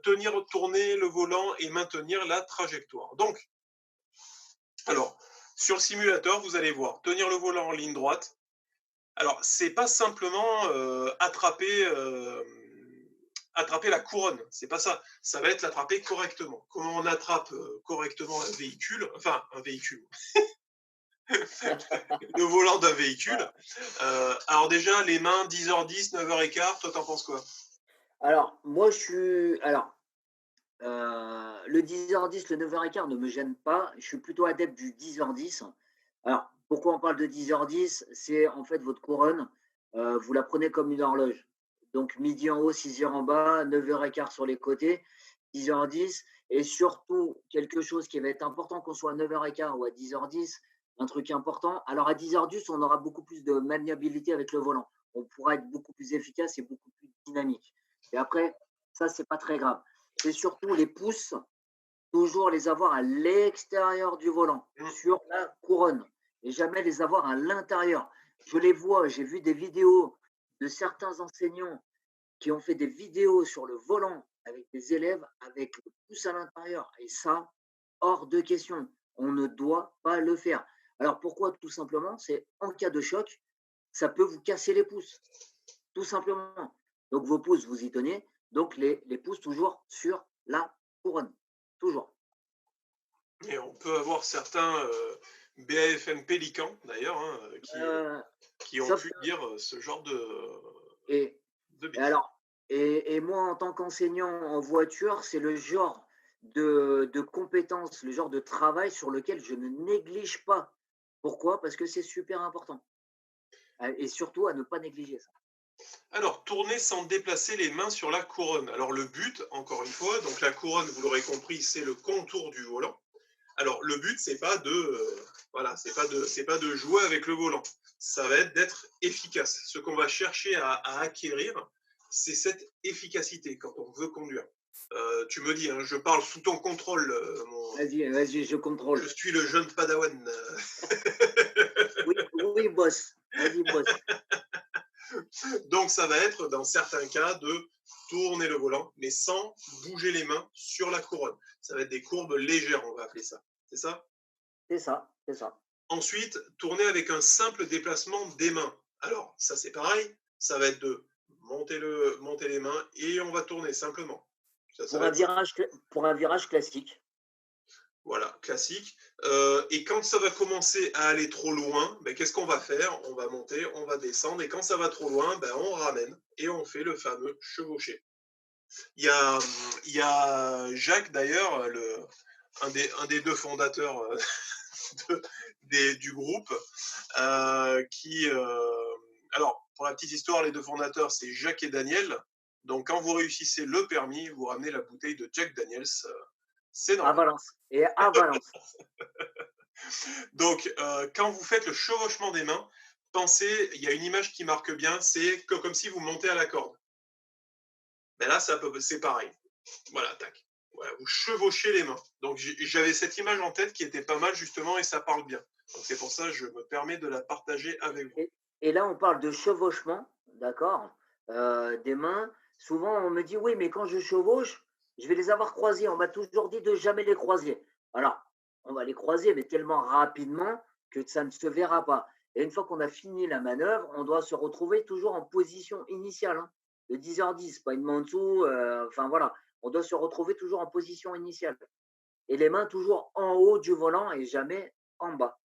Tenir, tourner le volant et maintenir la trajectoire. Donc, alors, sur le simulateur, vous allez voir tenir le volant en ligne droite. Alors, c'est pas simplement attraper la couronne, c'est pas ça. Ça va être l'attraper correctement. Comment on attrape correctement un véhicule, enfin un véhicule, le volant d'un véhicule. Alors déjà, les mains 10h10, 9h15, toi t'en penses quoi? Alors, moi, je suis alors, le 10h10, le 9h15 ne me gêne pas. Je suis plutôt adepte du 10h10. Alors, pourquoi on parle de 10h10? C'est en fait votre couronne, vous la prenez comme une horloge. Donc midi en haut, 6 heures en bas, 9h15 sur les côtés, 10h10 et surtout quelque chose qui va être important qu'on soit à 9h15 ou à 10h10, un truc important. Alors à 10h10, on aura beaucoup plus de maniabilité avec le volant. On pourra être beaucoup plus efficace et beaucoup plus dynamique. Et après, ça, c'est pas très grave. C'est surtout les pouces, toujours les avoir à l'extérieur du volant, Mmh. sur la couronne, et jamais les avoir à l'intérieur. Je les vois, j'ai vu des vidéos de certains enseignants qui ont fait des vidéos sur le volant avec des élèves avec le pouce à l'intérieur. Et ça, hors de question. On ne doit pas le faire. Alors pourquoi? Tout simplement, c'est en cas de choc, ça peut vous casser les pouces, tout simplement. Donc vos pouces, vous y tenez, donc les pouces toujours sur la couronne, toujours. Et on peut avoir certains BAFM Pélican, d'ailleurs, hein, Euh, qui ont Sauf pu dire ce genre et, de et bêtises. alors, et moi, en tant qu'enseignant en voiture, c'est le genre de compétences, le genre de travail sur lequel je ne néglige pas. Pourquoi? Parce que c'est super important. Et surtout à ne pas négliger ça. Alors, tourner sans déplacer les mains sur la couronne. Alors, le but, encore une fois, donc la couronne, vous l'aurez compris, c'est le contour du volant. Alors, le but, c'est pas de, voilà, c'est pas de jouer avec le volant. Ça va être d'être efficace. Ce qu'on va chercher à acquérir, c'est cette efficacité quand on veut conduire. Tu me dis, hein, je parle sous ton contrôle, Vas-y, vas-y, je je contrôle. suis le jeune padawan. Oui, oui, boss. Vas-y, boss. Donc, ça va être, dans certains cas, de tourner le volant, mais sans bouger les mains sur la couronne. Ça va être des courbes légères, on va appeler ça. C'est ça? C'est ça, c'est ça. Ensuite, tourner avec un simple déplacement des mains. Alors, ça c'est pareil, ça va être de monter les mains et on va tourner simplement. Ça va être ça. Pour un virage classique. Voilà, classique. Et quand ça va commencer à aller trop loin, qu'est-ce qu'on va faire? On va monter, on va descendre, et quand ça va trop loin, on ramène et on fait le fameux chevauché. Il y a Jacques d'ailleurs, un des deux fondateurs du groupe, qui. Alors, pour la petite histoire, les deux fondateurs, c'est Jacques et Daniel. Donc, quand vous réussissez le permis, vous ramenez la bouteille de Jack Daniels. C'est À normal. Valence. Et à Valence. Donc, quand vous faites le chevauchement des mains, pensez, il y a une image qui marque bien, c'est comme si vous montez à la corde. Ben là, c'est pareil. Voilà, tac. Voilà, vous chevauchez les mains. Donc, j'avais cette image en tête qui était pas mal, justement, et ça parle bien. Donc, c'est pour ça que je me permets de la partager avec vous. Et, et là, on parle de chevauchement, d'accord, des mains. Souvent, on me dit, oui, mais quand je chevauche, je vais les avoir croisées. On m'a toujours dit de jamais les croiser. Alors, on va les croiser, mais tellement rapidement que ça ne se verra pas. Et une fois qu'on a fini la manœuvre, on doit se retrouver toujours en position initiale, hein, de 10h10, pas une main en dessous. Enfin, voilà, on doit se retrouver toujours en position initiale. Et les mains toujours en haut du volant et jamais en bas.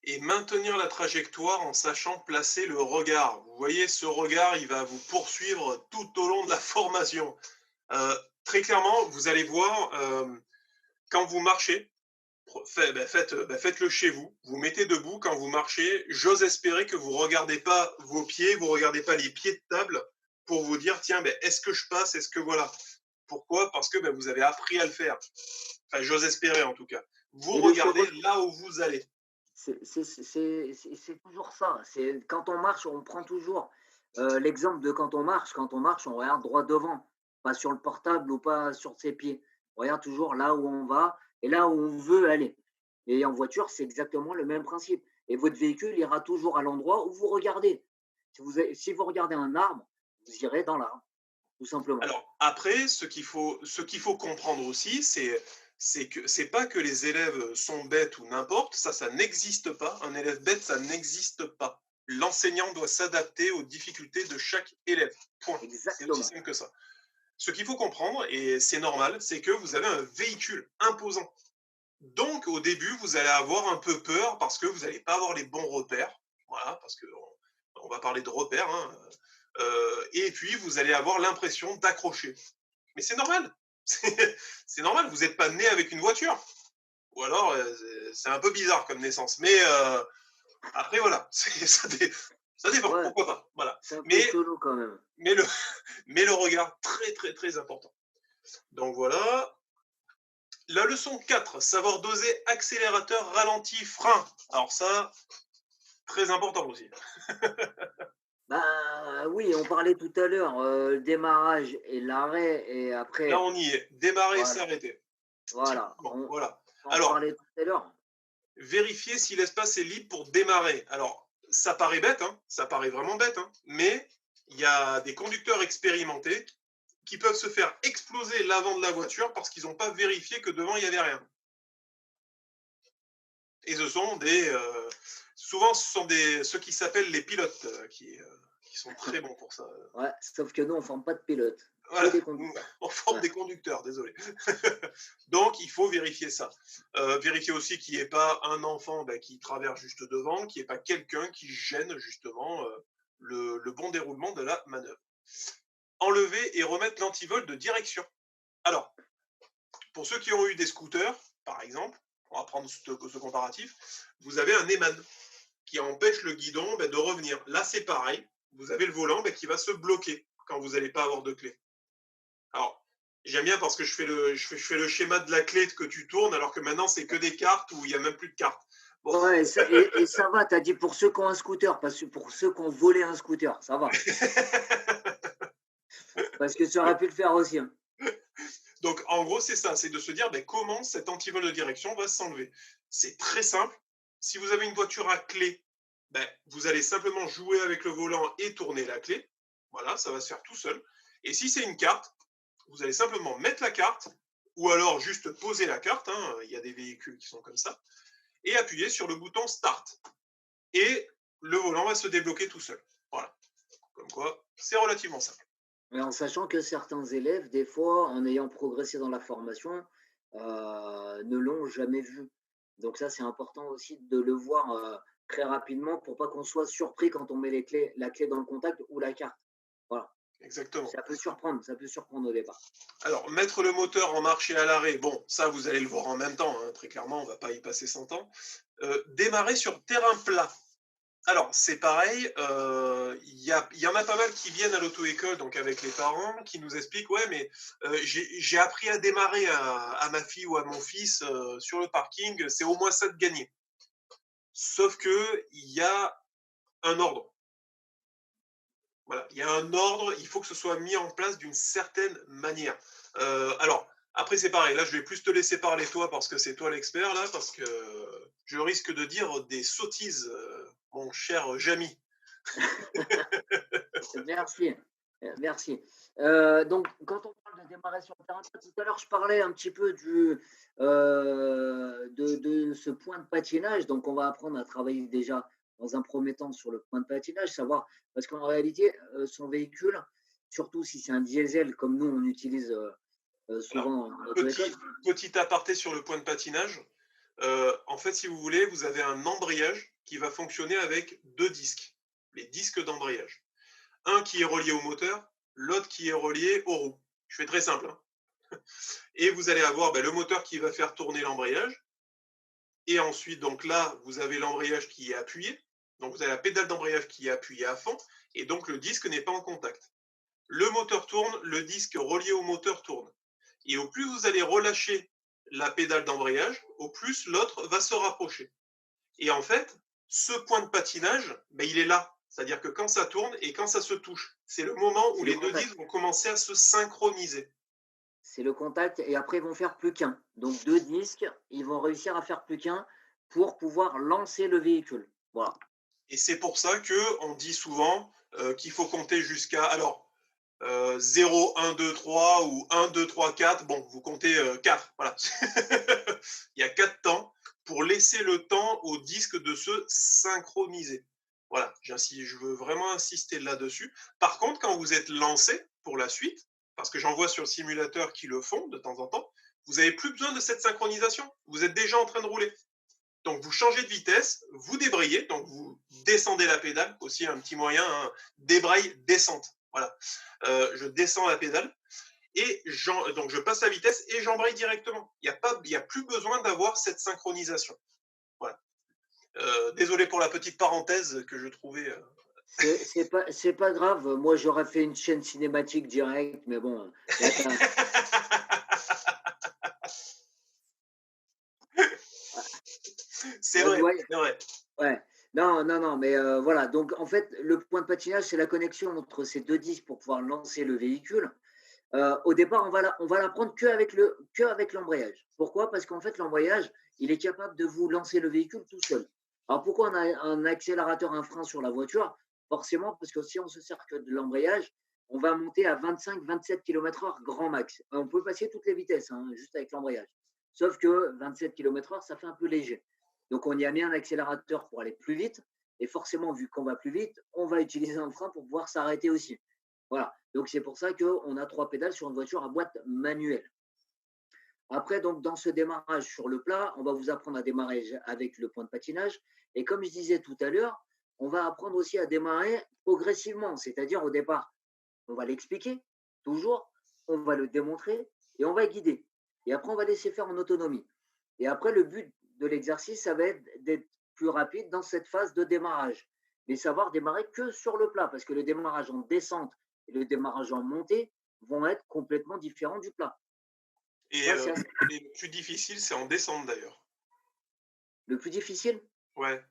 Et maintenir la trajectoire en sachant placer le regard. Vous voyez, ce regard, il va vous poursuivre tout au long de la formation. Très clairement, vous allez voir, quand vous marchez, faites-le chez vous. Vous mettez debout quand vous marchez. J'ose espérer que vous ne regardez pas vos pieds, vous ne regardez pas les pieds de table pour vous dire, tiens, est-ce que je passe, est-ce que voilà. Pourquoi? Parce que vous avez appris à le faire. Enfin, j'ose espérer en tout cas. Vous Et le regardez chevauchement, là où vous allez. c'est toujours ça. C'est quand on marche, on prend toujours l'exemple de quand on marche. Quand on marche, on regarde droit devant, pas sur le portable ou pas sur ses pieds. On regarde toujours là où on va et là où on veut aller. Et en voiture, c'est exactement le même principe. Et votre véhicule ira toujours à l'endroit où vous regardez. Si vous regardez un arbre, vous irez dans l'arbre, tout simplement. Alors après, ce qu'il faut comprendre aussi, c'est que c'est pas que les élèves sont bêtes ou n'importe, ça n'existe pas. Un élève bête, ça n'existe pas. L'enseignant doit s'adapter aux difficultés de chaque élève. Point. C'est aussi Exactement. simple que ça. Ce qu'il faut comprendre, et c'est normal, c'est que vous avez un véhicule imposant. Donc au début, vous allez avoir un peu peur parce que vous n'allez pas avoir les bons repères. Voilà, parce qu'on va parler de repères, hein. Et puis vous allez avoir l'impression d'accrocher. Mais c'est normal. C'est normal, vous n'êtes pas né avec une voiture. Ou alors, c'est un peu bizarre comme naissance. Mais après, voilà, ça dépend, Ouais, pourquoi pas. Voilà. c'est un peu Mais, chelou quand même. mais, le, mais le regard, très, très, très important. Donc voilà. La leçon 4, savoir doser accélérateur, ralenti, frein. Alors ça, très important aussi. Bah, oui, on parlait tout à l'heure, le démarrage et l'arrêt et Là, après on y est. Démarrer et voilà, s'arrêter. voilà, Typiquement, voilà. on en Alors, parlait tout à l'heure. vérifier si l'espace est libre pour démarrer. Alors, ça paraît bête, hein, ça paraît vraiment bête, hein, mais il y a des conducteurs expérimentés qui peuvent se faire exploser l'avant de la voiture parce qu'ils n'ont pas vérifié que devant, il n'y avait rien. Et ce sont souvent, ce sont ceux qui s'appellent les pilotes qui sont très bons pour ça. Ouais, sauf que nous, on ne forme pas de pilote, que Voilà, des conducteurs. on forme Ouais, des conducteurs, désolé. Donc, il faut vérifier ça. Vérifier aussi qu'il n'y ait pas un enfant qui traverse juste devant, qu'il n'y ait pas quelqu'un qui gêne justement le bon déroulement de la manœuvre. Enlever et remettre l'antivol de direction. Alors, pour ceux qui ont eu des scooters, par exemple, on va prendre ce comparatif, vous avez un Eman qui empêche le guidon de revenir. Là, c'est pareil. Vous avez le volant qui va se bloquer quand vous n'allez pas avoir de clé. Alors, j'aime bien parce que je fais le schéma de la clé que tu tournes, alors que maintenant, c'est que des cartes où il n'y a même plus de cartes. Bon. ouais et ça va, tu as dit pour ceux qui ont un scooter, parce que pour ceux qui ont volé un scooter, ça va. Parce que ça aurait pu le faire aussi, hein. Donc, en gros, c'est ça, c'est de se dire comment cet antivol de direction va s'enlever. C'est très simple. Si vous avez une voiture à clé, vous allez simplement jouer avec le volant et tourner la clé. Voilà, ça va se faire tout seul. Et si c'est une carte, vous allez simplement mettre la carte, ou alors juste poser la carte, hein, il y a des véhicules qui sont comme ça, et appuyer sur le bouton Start. Et le volant va se débloquer tout seul. Voilà. Comme quoi, c'est relativement simple. Mais en sachant que certains élèves, des fois, en ayant progressé dans la formation, ne l'ont jamais vu. Donc ça, c'est important aussi de le voir, très rapidement pour pas qu'on soit surpris quand on met la clé dans le contact ou la carte. Voilà, Exactement. ça peut surprendre au départ. Alors, mettre le moteur en marche et à l'arrêt, bon, ça, vous allez le voir en même temps, hein, très clairement, on ne va pas y passer 100 ans. Démarrer sur terrain plat. Alors, c'est pareil, il y en a pas mal qui viennent à l'auto-école, donc avec les parents, qui nous expliquent: «Ouais, mais j'ai appris à démarrer à ma fille ou à mon fils, sur le parking, c'est au moins ça de gagner». Sauf que il y a un ordre. Voilà, il y a un ordre, il faut que ce soit mis en place d'une certaine manière. Alors, après, c'est pareil, là, je vais plus te laisser parler toi, parce que c'est toi l'expert, là, parce que je risque de dire des sottises, mon cher Jamy. Merci, merci. Donc, quand on parle de démarrer sur le terrain, tout à l'heure, je parlais un petit peu de ce point de patinage. Donc, on va apprendre à travailler déjà dans un premier temps sur le point de patinage, savoir, parce qu'en réalité, son véhicule, surtout si c'est un diesel comme nous on utilise Alors, souvent en auto-école. petit aparté sur le point de patinage. En fait, si vous voulez, vous avez un embrayage qui va fonctionner avec deux disques, les disques d'embrayage. Un qui est relié au moteur, l'autre qui est relié aux roues. Je fais très simple, hein. Et vous allez avoir le moteur qui va faire tourner l'embrayage. Et ensuite, donc là, vous avez l'embrayage qui est appuyé. Donc vous avez la pédale d'embrayage qui est appuyée à fond. Et donc le disque n'est pas en contact. Le moteur tourne, le disque relié au moteur tourne. Et au plus vous allez relâcher la pédale d'embrayage, au plus l'autre va se rapprocher. Et en fait, ce point de patinage, il est là. C'est-à-dire que quand ça tourne et quand ça se touche, c'est le moment où C'est le les deux contact. disques vont commencer à se synchroniser. C'est le contact et après ils vont faire plus qu'un. Donc deux disques, ils vont réussir à faire plus qu'un pour pouvoir lancer le véhicule. Voilà. Et c'est pour ça qu'on dit souvent qu'il faut compter jusqu'à... Alors, 0, 1, 2, 3 ou 1, 2, 3, 4. Bon, vous comptez 4. Voilà. Il y a 4 temps pour laisser le temps au disque de se synchroniser. Voilà, je veux vraiment insister là-dessus. Par contre, quand vous êtes lancé pour la suite, parce que j'en vois sur le simulateur qui le font de temps en temps, vous n'avez plus besoin de cette synchronisation. Vous êtes déjà en train de rouler. Donc vous changez de vitesse, vous débrayez, donc vous descendez la pédale, aussi un petit moyen, hein, débraille, descente. Voilà. Je descends la pédale et donc je passe la vitesse et j'embraye directement. Il y a plus besoin d'avoir cette synchronisation. Voilà. Désolé pour la petite parenthèse que je trouvais. C'est pas grave. Moi, j'aurais fait une chaîne cinématique directe, mais bon, là, C'est vrai, ouais, c'est vrai. ouais. Non, non, non, mais voilà. Donc, en fait, le point de patinage, c'est la connexion entre ces deux disques pour pouvoir lancer le véhicule. Au départ, on va l'apprendre que avec l'embrayage. Pourquoi? Parce qu'en fait, l'embrayage, il est capable de vous lancer le véhicule tout seul. Alors, pourquoi on a un accélérateur, un frein sur la voiture? Forcément, parce que si on se sert que de l'embrayage, on va monter à 25-27 km/h grand max. On peut passer toutes les vitesses, hein, juste avec l'embrayage. Sauf que 27 km/h, ça fait un peu léger. Donc, on y a mis un accélérateur pour aller plus vite. Et forcément, vu qu'on va plus vite, on va utiliser un frein pour pouvoir s'arrêter aussi. Voilà. Donc, c'est pour ça qu'on a trois pédales sur une voiture à boîte manuelle. Après, donc, dans ce démarrage sur le plat, on va vous apprendre à démarrer avec le point de patinage. Et comme je disais tout à l'heure, on va apprendre aussi à démarrer progressivement. C'est-à-dire, au départ, on va l'expliquer, toujours, on va le démontrer et on va guider. Et après, on va laisser faire en autonomie. Et après, le but de l'exercice, ça va être d'être plus rapide dans cette phase de démarrage. Mais savoir démarrer que sur le plat, parce que le démarrage en descente et le démarrage en montée vont être complètement différents du plat. Et, Ça, c'est et le plus difficile, c'est en descente d'ailleurs. le plus difficile. Ouais.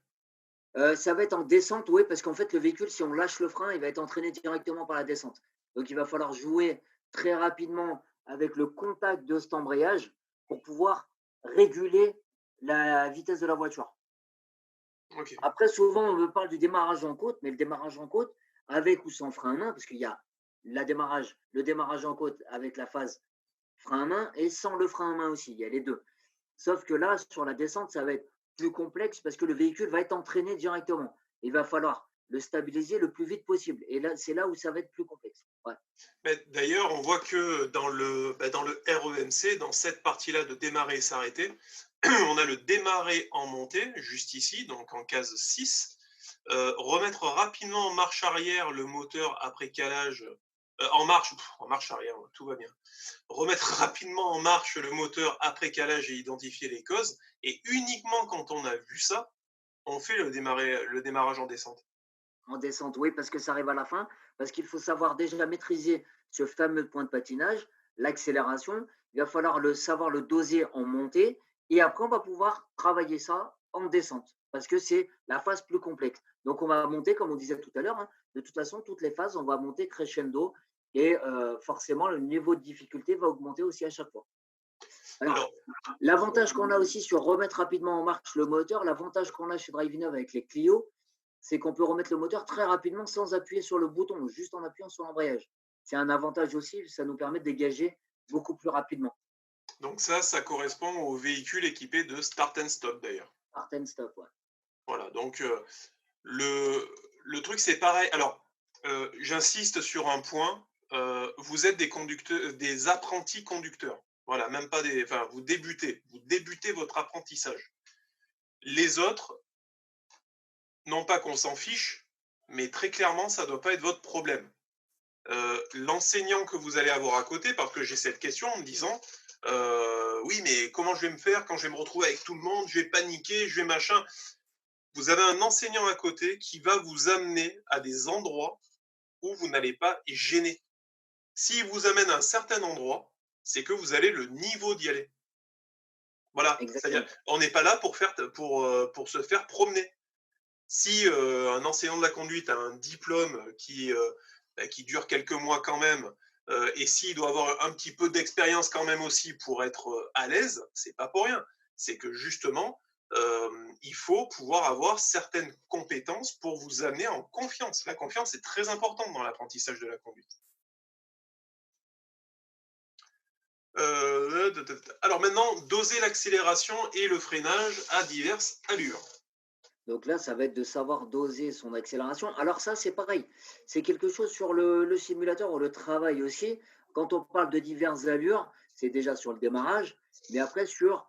Ça va être en descente, oui, parce qu'en fait, le véhicule, si on lâche le frein, il va être entraîné directement par la descente. Donc, il va falloir jouer très rapidement avec le contact de cet embrayage pour pouvoir réguler la vitesse de la voiture. Ok. Après, souvent, on me parle du démarrage en côte, mais le démarrage en côte, avec ou sans frein à main, parce qu'il y a le démarrage en côte avec la phase frein à main et sans le frein à main aussi. Il y a les deux. Sauf que là, sur la descente, ça va être plus complexe parce que le véhicule va être entraîné directement. Il va falloir le stabiliser le plus vite possible. Et là, c'est là où ça va être plus complexe. Ouais. D'ailleurs, on voit que dans le REMC, dans cette partie-là de démarrer et s'arrêter, on a le démarrer en montée, juste ici, donc en case 6. Remettre rapidement en marche arrière le moteur après calage, en marche arrière, tout va bien. Remettre rapidement en marche le moteur après calage et identifier les causes. Et uniquement quand on a vu ça, On fait le démarrage en descente. En descente, oui, parce que ça arrive à la fin, parce qu'il faut savoir déjà maîtriser ce fameux point de patinage, l'accélération. Il va falloir savoir le doser en montée et après, on va pouvoir travailler ça en descente parce que c'est la phase plus complexe. Donc, on va monter, comme on disait tout à l'heure, hein, de toute façon, toutes les phases, on va monter crescendo et forcément, le niveau de difficulté va augmenter aussi à chaque fois. Alors, Alors, l'avantage qu'on a aussi sur remettre rapidement en marche le moteur, l'avantage qu'on a chez Driving avec les Clio, c'est qu'on peut remettre le moteur très rapidement sans appuyer sur le bouton, juste en appuyant sur l'embrayage. C'est un avantage aussi, ça nous permet de dégager beaucoup plus rapidement. donc ça correspond aux véhicules équipés de start and stop d'ailleurs. Start and stop, ouais. Voilà, donc le, le truc c'est pareil. Alors, j'insiste sur un point. Vous êtes des conducteurs, des apprentis conducteurs. Voilà, même pas des. Enfin, vous débutez votre apprentissage. Les autres, non pas qu'on s'en fiche, mais très clairement, ça ne doit pas être votre problème. L'enseignant que vous allez avoir à côté, parce que j'ai cette question en me disant, oui, mais comment je vais me faire quand je vais me retrouver avec tout le monde, je vais paniquer, je vais machin. Vous avez un enseignant à côté qui va vous amener à des endroits où vous n'allez pas gêner. S'il vous amène à un certain endroit, c'est que vous avez le niveau d'y aller. Voilà, c'est-à-dire, Exactement. on n'est pas là pour se faire promener. Si un enseignant de la conduite a un diplôme qui dure quelques mois quand même, et s'il doit avoir un petit peu d'expérience quand même aussi pour être à l'aise, c'est pas pour rien. C'est que justement, il faut pouvoir avoir certaines compétences pour vous amener en confiance. La confiance est très importante dans l'apprentissage de la conduite. Alors maintenant, doser l'accélération et le freinage à diverses allures. Donc là, ça va être de savoir doser son accélération. Alors ça, c'est pareil. C'est quelque chose sur le simulateur, on le travaille aussi. Quand on parle de diverses allures, c'est déjà sur le démarrage, mais après sur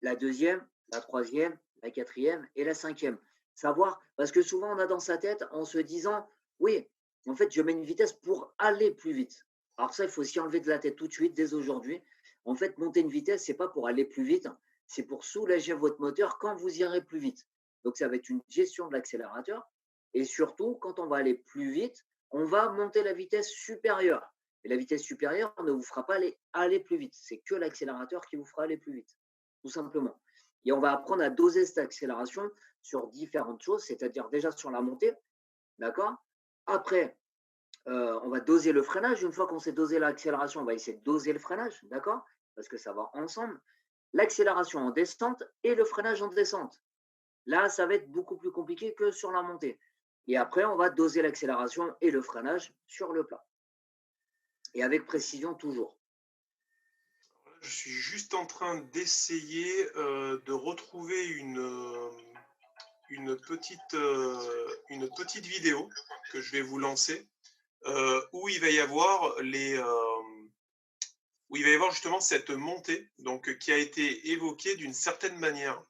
la deuxième, la troisième, la quatrième et la cinquième. Savoir, parce que souvent on a dans sa tête en se disant, oui, en fait, je mets une vitesse pour aller plus vite. Alors ça, il faut s'y enlever de la tête tout de suite, dès aujourd'hui. En fait, monter une vitesse, c'est pas pour aller plus vite, c'est pour soulager votre moteur quand vous irez plus vite. Donc ça va être une gestion de l'accélérateur. Et surtout, quand on va aller plus vite, on va monter la vitesse supérieure. Et la vitesse supérieure ne vous fera pas aller plus vite. C'est que l'accélérateur qui vous fera aller plus vite tout simplement. Et on va apprendre à doser cette accélération sur différentes choses, c'est-à-dire déjà sur la montée, d'accord. Après, on va doser le freinage. Une fois qu'on sait doser l'accélération, on va essayer de doser le freinage, d'accord, parce que ça va ensemble. L'accélération en descente et le freinage en descente. Là, ça va être beaucoup plus compliqué que sur la montée. Et après, on va doser l'accélération et le freinage sur le plat. Et avec précision toujours. Je suis juste en train d'essayer de retrouver une petite vidéo que je vais vous lancer où il va y avoir où il va y avoir justement cette montée donc qui a été évoquée d'une certaine manière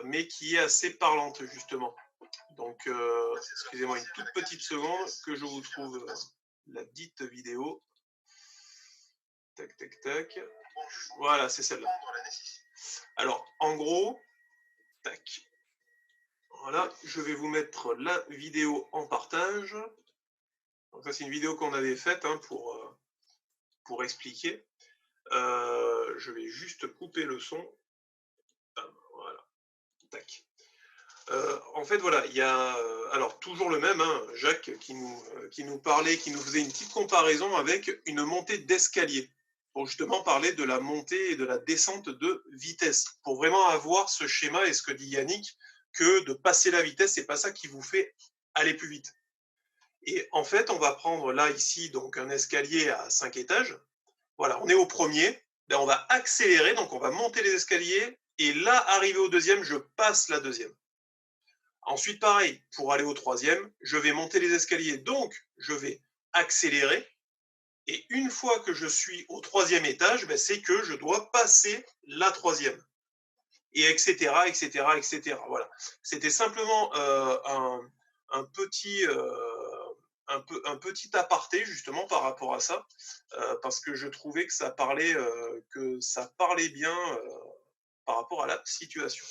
mais qui est assez parlante justement. Donc excusez-moi une toute petite seconde que je vous trouve la dite vidéo. Tac tac tac. Voilà, c'est celle-là. Alors en gros, tac. Voilà, je vais vous mettre la vidéo en partage. Donc ça, c'est une vidéo qu'on avait faite hein, pour expliquer. Je vais juste couper le son. Voilà, tac. En fait, voilà, il y a alors toujours le même, hein, Jacques, qui nous parlait, qui nous faisait une petite comparaison avec une montée d'escalier, pour justement parler de la montée et de la descente de vitesse, pour vraiment avoir ce schéma et ce que dit Yannick, que de passer la vitesse, c'est pas ça qui vous fait aller plus vite. Et en fait, on va prendre là, ici, donc un escalier à 5 étages. Voilà, on est au premier, ben, on va accélérer, donc on va monter les escaliers, et là, arrivé au deuxième, je passe la deuxième. Ensuite, pareil, pour aller au troisième, je vais monter les escaliers, donc je vais accélérer, et une fois que je suis au troisième étage, ben, c'est que je dois passer la troisième. Et etc., etc., etc. Voilà. C'était simplement un petit un petit aparté justement par rapport à ça, parce que je trouvais que ça parlait bien par rapport à la situation.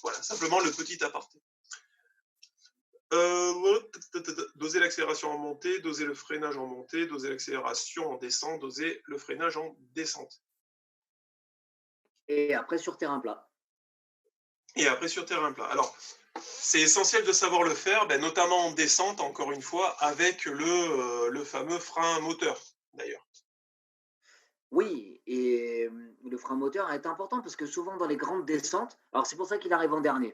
Voilà, simplement le petit aparté. Doser l'accélération en montée, doser le freinage en montée, doser l'accélération en descente, doser le freinage en descente. Et après, sur terrain plat. Et après sur terrain plat. Alors, c'est essentiel de savoir le faire, notamment en descente, encore une fois, avec le fameux frein moteur, d'ailleurs. Oui, et le frein moteur est important parce que souvent dans les grandes descentes, alors c'est pour ça qu'il arrive en dernier.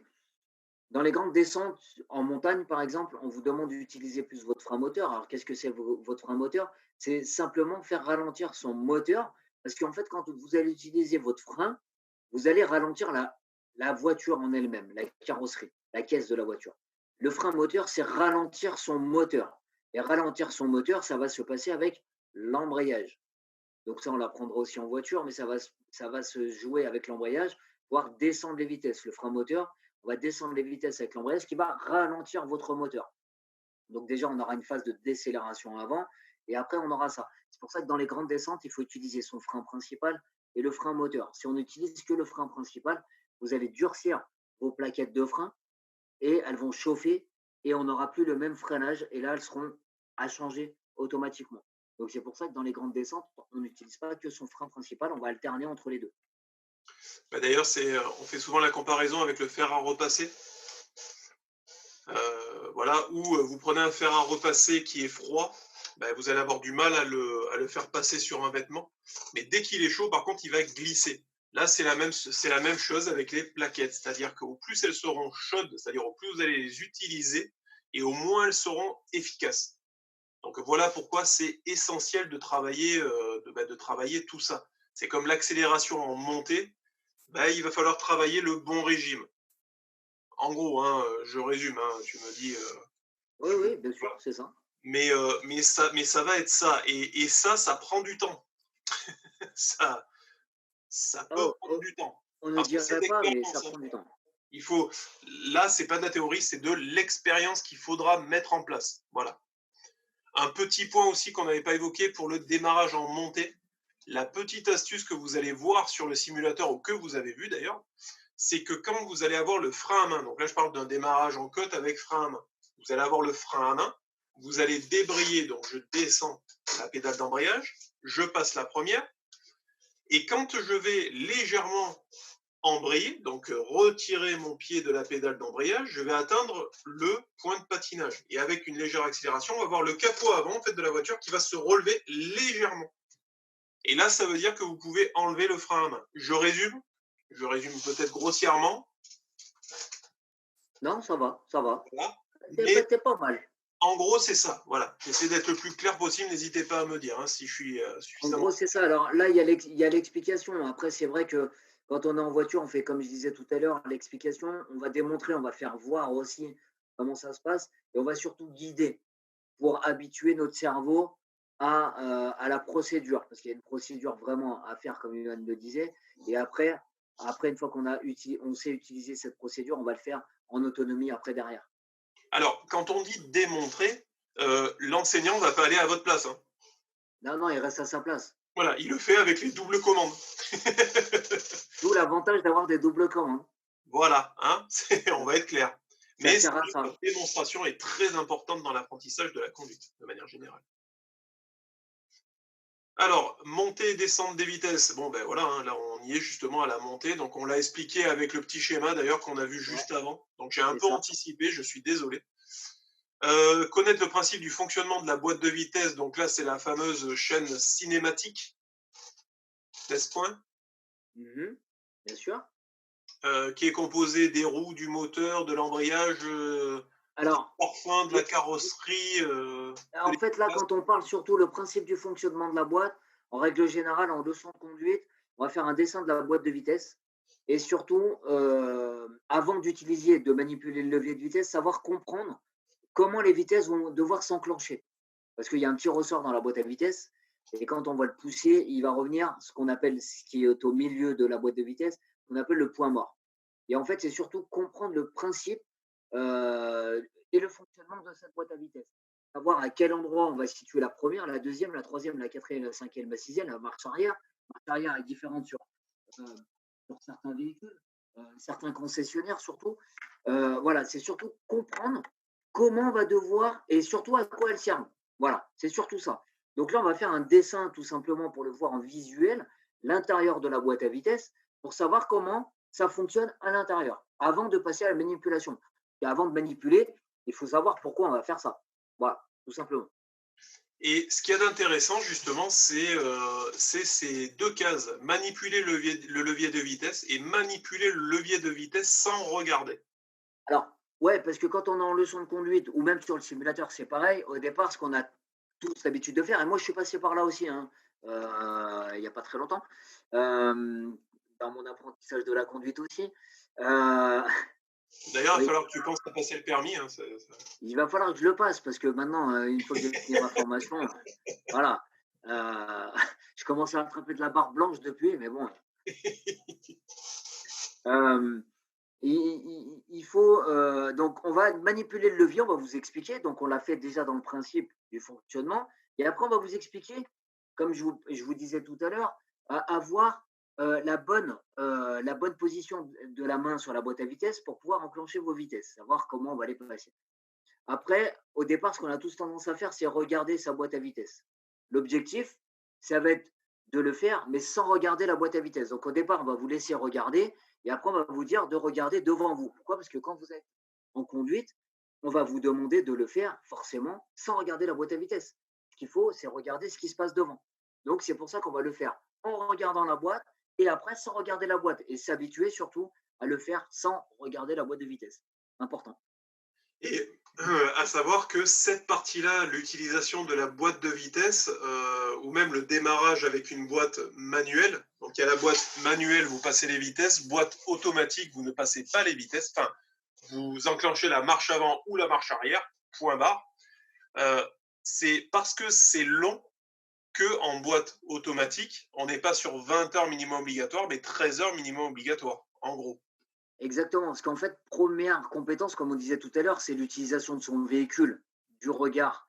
Dans les grandes descentes en montagne, par exemple, on vous demande d'utiliser plus votre frein moteur. Alors, qu'est-ce que c'est votre frein moteur? C'est simplement faire ralentir son moteur parce qu'en fait, quand vous allez utiliser votre frein, vous allez ralentir la voiture en elle-même, la carrosserie, la caisse de la voiture. Le frein moteur, c'est ralentir son moteur. Et ralentir son moteur, ça va se passer avec l'embrayage. Donc ça, on l'apprendra aussi en voiture, mais ça va se jouer avec l'embrayage, voire descendre les vitesses. Le frein moteur, on va descendre les vitesses avec l'embrayage qui va ralentir votre moteur. Donc déjà, on aura une phase de décélération avant, et après, on aura ça. C'est pour ça que dans les grandes descentes, il faut utiliser son frein principal et le frein moteur. Si on n'utilise que le frein principal, vous allez durcir vos plaquettes de frein et elles vont chauffer et on n'aura plus le même freinage et là, elles seront à changer automatiquement. Donc c'est pour ça que dans les grandes descentes, on n'utilise pas que son frein principal, on va alterner entre les deux. D'ailleurs, on fait souvent la comparaison avec le fer à repasser. Voilà, où vous prenez un fer à repasser qui est froid, vous allez avoir du mal à le faire passer sur un vêtement. Mais dès qu'il est chaud, par contre, il va glisser. Là, c'est la même chose avec les plaquettes. C'est-à-dire qu'au plus elles seront chaudes, c'est-à-dire au plus vous allez les utiliser, et au moins elles seront efficaces. Donc voilà pourquoi c'est essentiel de travailler, de travailler tout ça. C'est comme l'accélération en montée, il va falloir travailler le bon régime. En gros, hein, je résume, hein, tu me dis. Oui, oui, bien sûr, c'est ça. Mais ça va être ça. Et ça prend du temps. ça, ça peut Oh, prendre oh, du temps. on ne Parce que c'est dirait pas, mais ça l'expérience, hein. prend du temps. Il faut, là, c'est pas de la théorie, c'est de l'expérience qu'il faudra mettre en place. Voilà. Un petit point aussi qu'on n'avait pas évoqué pour le démarrage en montée. La petite astuce que vous allez voir sur le simulateur, ou que vous avez vu d'ailleurs, c'est que quand vous allez avoir le frein à main, donc là je parle d'un démarrage en côte avec frein à main, vous allez avoir le frein à main, vous allez débrayer, donc je descends la pédale d'embrayage, je passe la première, et quand je vais légèrement embrayer, donc retirer mon pied de la pédale d'embrayage, je vais atteindre le point de patinage. Et avec une légère accélération, on va voir le capot avant en fait, de la voiture qui va se relever légèrement. Et là, ça veut dire que vous pouvez enlever le frein à main. Je résume peut-être grossièrement. Non, ça va, ça va. Voilà. T'es pas mal. En gros, c'est ça. Voilà. J'essaie d'être le plus clair possible. N'hésitez pas à me dire si je suis En suffisamment. gros, c'est ça. Alors là, il y a l'explication. Après, c'est vrai que quand on est en voiture, on fait comme je disais tout à l'heure, l'explication, on va démontrer, on va faire voir aussi comment ça se passe et on va surtout guider pour habituer notre cerveau à la procédure. Parce qu'il y a une procédure vraiment à faire, comme Yoann le disait. Et après une fois on sait utiliser cette procédure, on va le faire en autonomie après derrière. Alors, quand on dit démontrer, l'enseignant ne va pas aller à votre place. Hein. Non, non, il reste à sa place. Voilà, il le fait avec les doubles commandes. D'où l'avantage d'avoir des doubles commandes. Voilà, hein, on va être clair. Mais sert à ça. la démonstration est très importante dans l'apprentissage de la conduite, de manière générale. Alors, montée et descente des vitesses. Bon, voilà, hein, là, on y est justement à la montée. Donc, on l'a expliqué avec le petit schéma, d'ailleurs, qu'on a vu juste avant. Donc, j'ai un peu anticipé, je suis désolé. Connaître le principe du fonctionnement de la boîte de vitesse. Donc là, c'est la fameuse chaîne cinématique. N'est-ce point? Bien sûr. Qui est composée des roues, du moteur, de l'embrayage, du parfum, de la carrosserie. En fait, là, quand on parle surtout le principe du fonctionnement de la boîte, en règle générale, en leçon de conduite, on va faire un dessin de la boîte de vitesse. Et surtout, avant d'utiliser, de manipuler le levier de vitesse, savoir comprendre comment les vitesses vont devoir s'enclencher. Parce qu'il y a un petit ressort dans la boîte à vitesse. Et quand on va le pousser, il va revenir ce qu'on appelle, ce qui est au milieu de la boîte de vitesse, qu'on appelle le point mort. Et en fait, c'est surtout comprendre le principe et le fonctionnement de cette boîte à vitesse. Savoir à quel endroit on va situer la première, la deuxième, la troisième, la quatrième, la cinquième, la sixième, la marche arrière. La marche arrière est différente sur certains véhicules. certains concessionnaires surtout. Voilà, c'est surtout comprendre comment on va devoir et surtout à quoi elles servent. Voilà, c'est surtout ça. Donc là, on va faire un dessin tout simplement pour le voir en visuel, l'intérieur de la boîte à vitesse, pour savoir comment ça fonctionne à l'intérieur, avant de passer à la manipulation. Et avant de manipuler, il faut savoir pourquoi on va faire ça. Voilà, tout simplement. Et ce qu'il y a d'intéressant, justement, c'est ces deux cases, manipuler le levier de vitesse et manipuler le levier de vitesse sans regarder. Alors, ouais, parce que quand on est en leçon de conduite ou même sur le simulateur, c'est pareil. Au départ, ce qu'on a tous l'habitude de faire, et moi je suis passé par là aussi, hein, il n'y a pas très longtemps, euh, dans mon apprentissage de la conduite aussi. Euh, D'ailleurs, il va oui, falloir que tu penses à passer le permis, hein, il va falloir que je le passe parce que maintenant, une fois que j'ai fini ma formation, voilà, euh, je commence à attraper de la barre blanche depuis, mais bon. euh, il faut donc on va manipuler le levier, on va vous expliquer. Donc on l'a fait déjà dans le principe du fonctionnement, et après on va vous expliquer, comme je vous disais tout à l'heure, à avoir la bonne position de la main sur la boîte à vitesse pour pouvoir enclencher vos vitesses, savoir comment on va les passer. Après, au départ, ce qu'on a tous tendance à faire, c'est regarder sa boîte à vitesse. L'objectif, ça va être de le faire, mais sans regarder la boîte à vitesse. Donc au départ, on va vous laisser regarder, et après, on va vous dire de regarder devant vous. Pourquoi? Parce que quand vous êtes en conduite, on va vous demander de le faire forcément sans regarder la boîte à vitesse. Ce qu'il faut, c'est regarder ce qui se passe devant. Donc c'est pour ça qu'on va le faire en regardant la boîte, et après sans regarder la boîte, et s'habituer surtout à le faire sans regarder la boîte de vitesse. Important. Et à savoir que cette partie-là, l'utilisation de la boîte de vitesse, ou même le démarrage avec une boîte manuelle, donc il y a la boîte manuelle, vous passez les vitesses, boîte automatique, vous ne passez pas les vitesses, enfin, vous enclenchez la marche avant ou la marche arrière, point barre. Euh, c'est parce que c'est long que en boîte automatique, on n'est pas sur 20 heures minimum obligatoire, mais 13 heures minimum obligatoire, en gros. Exactement, parce qu'en fait, première compétence, comme on disait tout à l'heure, c'est l'utilisation de son véhicule, du regard,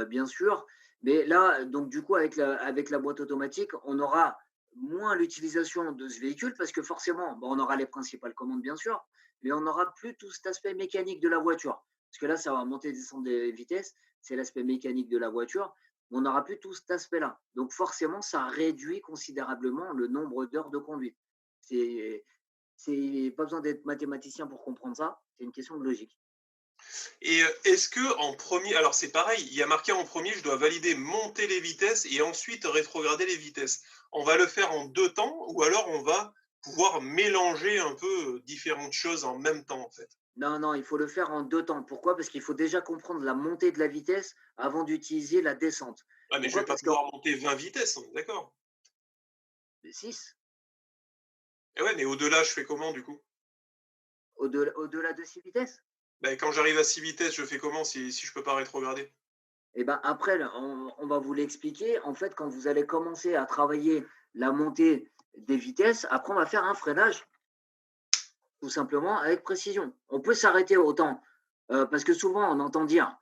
bien sûr. Mais là, donc du coup, avec la boîte automatique, on aura moins l'utilisation de ce véhicule parce que forcément, bon, on aura les principales commandes, bien sûr, mais on n'aura plus tout cet aspect mécanique de la voiture. Parce que là, ça va monter et descendre des vitesses, c'est l'aspect mécanique de la voiture. On n'aura plus tout cet aspect-là. Donc forcément, ça réduit considérablement le nombre d'heures de conduite. C'est pas besoin d'être mathématicien pour comprendre ça, c'est une question de logique. Et est-ce que en premier, alors c'est pareil, il y a marqué en premier, je dois valider monter les vitesses et ensuite rétrograder les vitesses. On va le faire en deux temps ou alors on va pouvoir mélanger un peu différentes choses en même temps en fait. Non, non, il faut le faire en deux temps. Pourquoi? Parce qu'il faut déjà comprendre la montée de la vitesse avant d'utiliser la descente. Ah mais je vais Pourquoi? pas Parce qu'en pouvoir monter 20 vitesses, on est d'accord. 6, Et ouais, mais au-delà, je fais comment du coup? au-delà de 6 vitesses. Ben, quand j'arrive à 6 vitesses, je fais comment si je peux pas rétrograder? Et ben après, là, on va vous l'expliquer. En fait, quand vous allez commencer à travailler la montée des vitesses, après, on va faire un freinage, tout simplement, avec précision. On peut s'arrêter autant, parce que souvent, on entend dire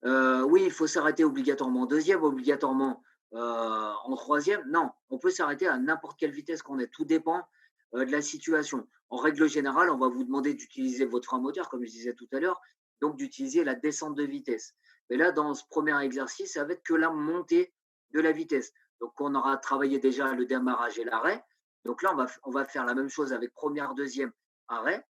oui, il faut s'arrêter obligatoirement en deuxième, obligatoirement en troisième. Non, on peut s'arrêter à n'importe quelle vitesse qu'on ait. Tout dépend de la situation. En règle générale, on va vous demander d'utiliser votre frein moteur, comme je disais tout à l'heure, donc d'utiliser la descente de vitesse. Mais là, dans ce premier exercice, ça va être que la montée de la vitesse. Donc, on aura travaillé déjà le démarrage et l'arrêt. Donc là, on va faire la même chose avec première, deuxième, arrêt,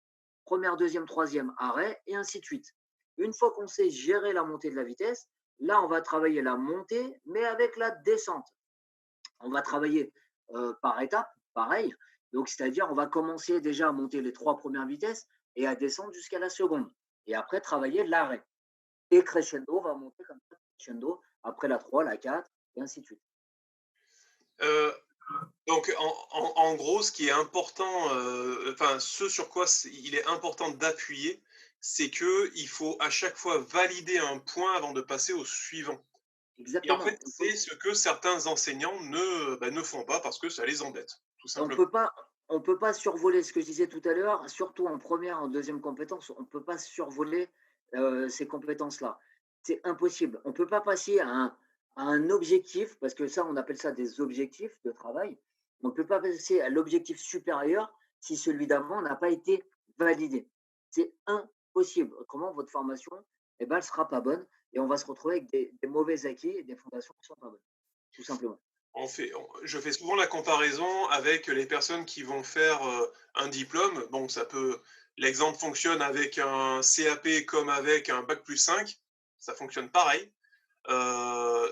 première, deuxième, troisième, arrêt, et ainsi de suite. Une fois qu'on sait gérer la montée de la vitesse, là, on va travailler la montée, mais avec la descente. On va travailler par étapes, pareil. Donc, c'est-à-dire, on va commencer déjà à monter les trois premières vitesses et à descendre jusqu'à la seconde. Et après, travailler l'arrêt. Et crescendo, on va monter comme ça, crescendo, après la 3, la 4, et ainsi de suite. Euh, donc en gros, ce qui est important, enfin ce sur quoi il est important d'appuyer, c'est que il faut à chaque fois valider un point avant de passer au suivant. Et en fait, Exactement. c'est ce que certains enseignants ne font pas parce que ça les embête, tout On simplement. peut pas, on peut pas survoler ce que je disais tout à l'heure, surtout en première, en deuxième compétence, on ne peut pas survoler ces compétences-là. C'est impossible. On ne peut pas passer à un objectif, parce que ça, on appelle ça des objectifs de travail. On ne peut pas passer à l'objectif supérieur si celui d'avant n'a pas été validé. C'est impossible. Autrement, votre formation, eh ben, elle ne sera pas bonne et on va se retrouver avec des mauvais acquis et des fondations qui ne sont pas bonnes, tout simplement. Je fais souvent la comparaison avec les personnes qui vont faire un diplôme. Bon, l'exemple fonctionne avec un CAP comme avec un bac plus 5. Ça fonctionne pareil. Euh,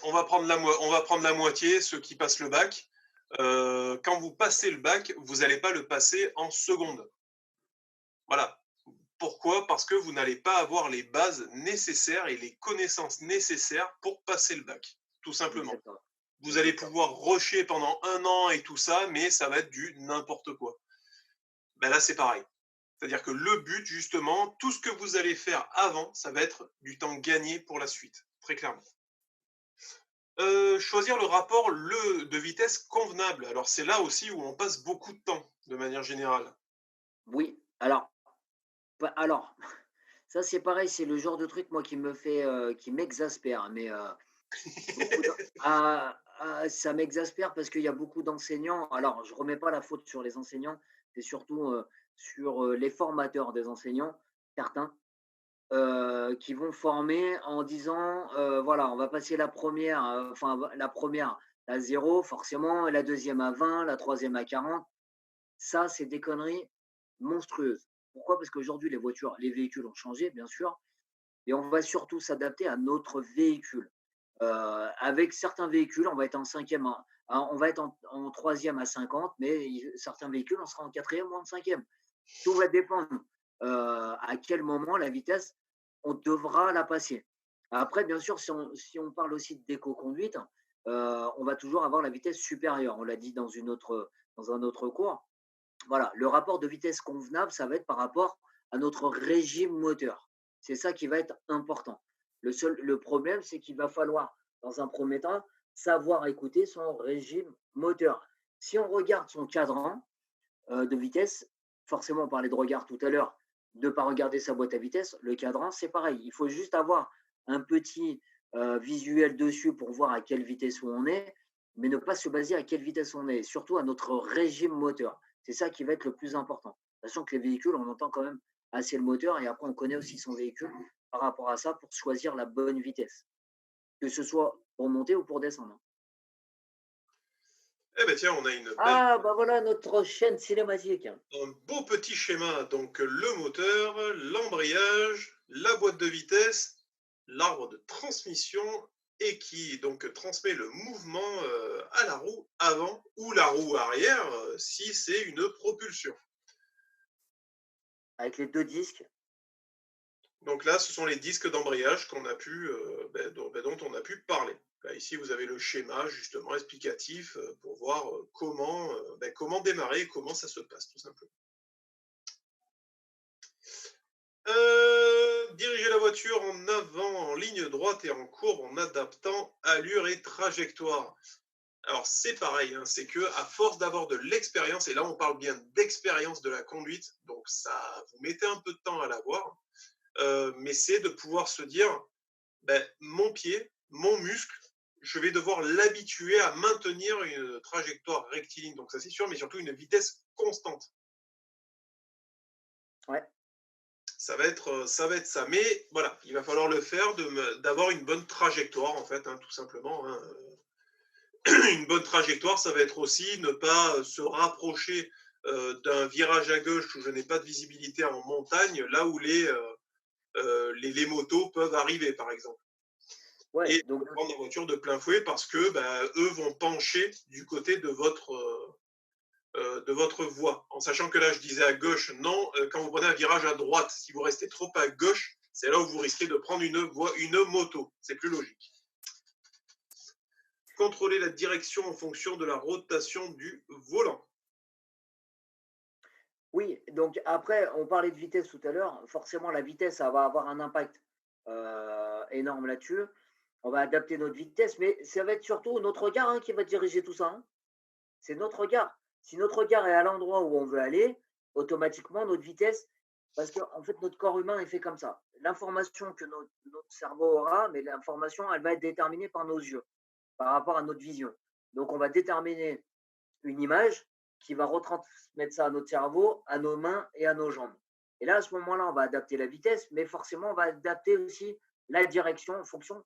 on va prendre la moitié, ceux qui passent le bac. Quand vous passez le bac, vous n'allez pas le passer en seconde. Voilà. Pourquoi? Parce que vous n'allez pas avoir les bases nécessaires et les connaissances nécessaires pour passer le bac, tout simplement. Exactement. Vous allez pouvoir rusher pendant 1 an et tout ça, mais ça va être du n'importe quoi. Ben là, c'est pareil. C'est-à-dire que le but, justement, tout ce que vous allez faire avant, ça va être du temps gagné pour la suite, très clairement. Choisir le rapport de vitesse convenable. Alors, c'est là aussi où on passe beaucoup de temps, de manière générale. Oui, alors, ça c'est pareil, c'est le genre de truc moi qui m'exaspère, mais beaucoup de ça m'exaspère parce qu'il y a beaucoup d'enseignants. Alors, je remets pas la faute sur les enseignants, c'est surtout, sur, les formateurs des enseignants, certains, qui vont former en disant, voilà, on va passer la première, la première à 0 forcément, la deuxième à 20, la troisième à 40. Ça, c'est des conneries monstrueuses. Pourquoi? Parce qu'aujourd'hui, les véhicules ont changé, bien sûr, et on va surtout s'adapter à notre véhicule. Avec certains véhicules, on va être en cinquième, on va être en troisième à 50, mais certains véhicules, on sera en quatrième ou en cinquième. Tout va dépendre à quel moment la vitesse, on devra la passer. Après, bien sûr, si on parle aussi d'éco-conduite, on va toujours avoir la vitesse supérieure. On l'a dit dans un autre cours. Voilà, le rapport de vitesse convenable, ça va être par rapport à notre régime moteur. C'est ça qui va être important. Le problème, c'est qu'il va falloir, dans un premier temps, savoir écouter son régime moteur. Si on regarde son cadran de vitesse, forcément, on parlait de regard tout à l'heure, de ne pas regarder sa boîte à vitesse, le cadran, c'est pareil. Il faut juste avoir un petit visuel dessus pour voir à quelle vitesse on est, mais ne pas se baser à quelle vitesse on est, surtout à notre régime moteur. C'est ça qui va être le plus important. Sachant que les véhicules, on entend quand même assez le moteur et après, on connaît aussi son véhicule par rapport à ça pour choisir la bonne vitesse, que ce soit pour monter ou pour descendre. Eh ben tiens, on a Ah, bah voilà notre chaîne cinématique. un beau petit schéma. Donc le moteur, l'embrayage, la boîte de vitesse, l'arbre de transmission et qui donc transmet le mouvement à la roue avant ou la roue arrière si c'est une propulsion. Avec les deux disques. Donc là, ce sont les disques d'embrayage dont on a pu parler. Là, ici, vous avez le schéma justement explicatif pour voir comment démarrer et comment ça se passe tout simplement. Diriger la voiture en avant, en ligne droite et en courbe en adaptant allure et trajectoire. Alors c'est pareil, hein, c'est que à force d'avoir de l'expérience, et là on parle bien d'expérience de la conduite, donc ça vous mettez un peu de temps à l'avoir, mais c'est de pouvoir se dire, mon pied, mon muscle, je vais devoir l'habituer à maintenir une trajectoire rectiligne, donc ça c'est sûr, mais surtout une vitesse constante. Ouais. Ça va être ça. Mais voilà, il va falloir le faire, d'avoir une bonne trajectoire, en fait, hein, tout simplement. Hein. Une bonne trajectoire, ça va être aussi ne pas se rapprocher d'un virage à gauche où je n'ai pas de visibilité en montagne, là où les motos peuvent arriver, par exemple. Ouais, Et donc prendre la voiture de plein fouet parce que eux vont pencher du côté de votre voie. En sachant que là, je disais à gauche, non, quand vous prenez un virage à droite, si vous restez trop à gauche, c'est là où vous risquez de prendre une moto. C'est plus logique. Contrôler la direction en fonction de la rotation du volant. oui, donc après, on parlait de vitesse tout à l'heure. Forcément, la vitesse, ça va avoir un impact énorme là-dessus. On va adapter notre vitesse, mais ça va être surtout notre regard qui va diriger tout ça. C'est notre regard. Si notre regard est à l'endroit où on veut aller, automatiquement, notre vitesse, parce qu'en fait, notre corps humain est fait comme ça. L'information que notre cerveau aura, mais l'information, elle va être déterminée par nos yeux, par rapport à notre vision. Donc, on va déterminer une image qui va retransmettre ça à notre cerveau, à nos mains et à nos jambes. Et là, à ce moment-là, on va adapter la vitesse, mais forcément, on va adapter aussi la direction en fonction.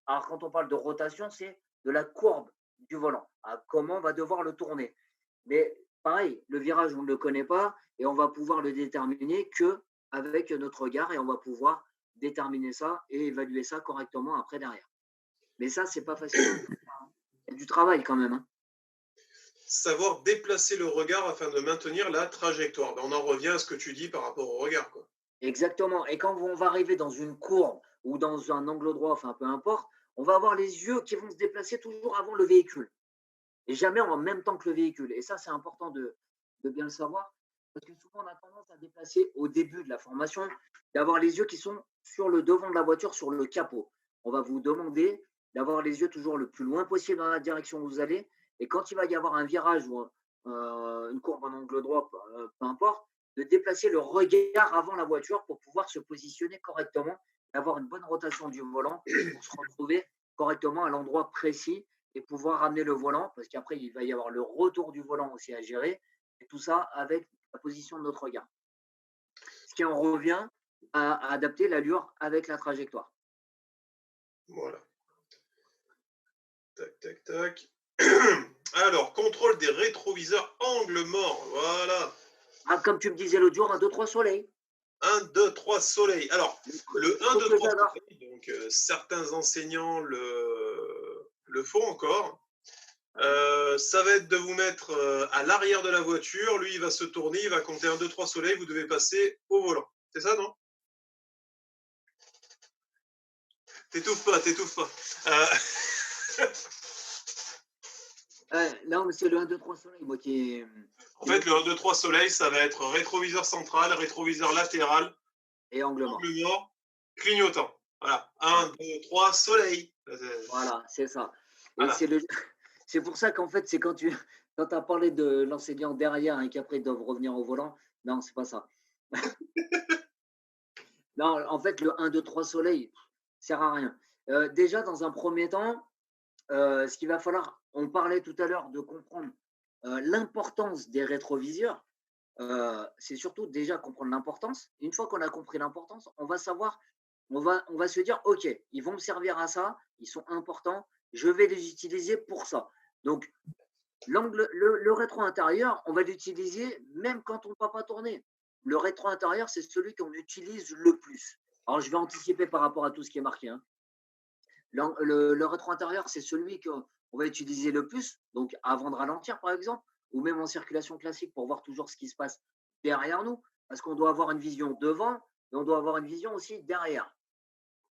Alors, quand on parle de rotation, c'est de la courbe du volant, à comment on va devoir le tourner. Mais pareil, le virage, on ne le connaît pas et on va pouvoir le déterminer que avec notre regard et on va pouvoir déterminer ça et évaluer ça correctement après derrière. Mais ça, c'est pas facile. Il y a du travail quand même. Hein. Savoir déplacer le regard afin de maintenir la trajectoire. On en revient à ce que tu dis par rapport au regard, quoi. Exactement. Et quand on va arriver dans une courbe ou dans un angle droit, enfin peu importe, on va avoir les yeux qui vont se déplacer toujours avant le véhicule et jamais en même temps que le véhicule. Et ça, c'est important de bien le savoir parce que souvent, on a tendance à déplacer au début de la formation, d'avoir les yeux qui sont sur le devant de la voiture, sur le capot. On va vous demander d'avoir les yeux toujours le plus loin possible dans la direction où vous allez. Et quand il va y avoir un virage ou une courbe en angle droit, peu importe, de déplacer le regard avant la voiture pour pouvoir se positionner correctement, d'avoir une bonne rotation du volant pour se retrouver correctement à l'endroit précis et pouvoir ramener le volant, parce qu'après, il va y avoir le retour du volant aussi à gérer, et tout ça avec la position de notre regard. Ce qui en revient à adapter l'allure avec la trajectoire. Voilà. Tac, tac, tac. Alors, contrôle des rétroviseurs angle mort. Voilà. Ah, comme tu me disais l'autre jour, 1, 2, 3 soleil. 1, 2, 3 soleil. Alors, le 1, 2, 3 j'adore. soleil, donc certains enseignants le font encore. Ça va être de vous mettre à l'arrière de la voiture. Lui, il va se tourner, il va compter 1, 2, 3 soleil. Vous devez passer au volant. C'est ça, non? T'étouffes pas, t'étouffes pas. Non, mais c'est le 1, 2, 3 soleil, moi qui est. En fait, le 1, 2, 3 soleil, ça va être rétroviseur central, rétroviseur latéral, Et angle mort. angle mort, clignotant. Voilà. 1, 2, 3 soleil. Voilà, c'est ça. Et Voilà. c'est pour ça qu'en fait, c'est quand tu as parlé de l'enseignant derrière et qu'après ils doivent revenir au volant. Non, c'est pas ça. Non, en fait, le 1, 2, 3 soleil sert à rien. Déjà, dans un premier temps, ce qu'il va falloir, on parlait tout à l'heure de comprendre l'importance des rétroviseurs. C'est surtout déjà comprendre l'importance. Une fois qu'on a compris l'importance, on va savoir, on va se dire, OK, ils vont me servir à ça, ils sont importants, je vais les utiliser pour ça. Donc, le rétro intérieur, on va l'utiliser même quand on ne va pas tourner. Le rétro intérieur, c'est celui qu'on utilise le plus. Alors, je vais anticiper par rapport à tout ce qui est marqué. Hein. Le rétro intérieur, c'est celui qu'on va utiliser le plus, donc avant de ralentir, par exemple, ou même en circulation classique pour voir toujours ce qui se passe derrière nous, parce qu'on doit avoir une vision devant, et on doit avoir une vision aussi derrière.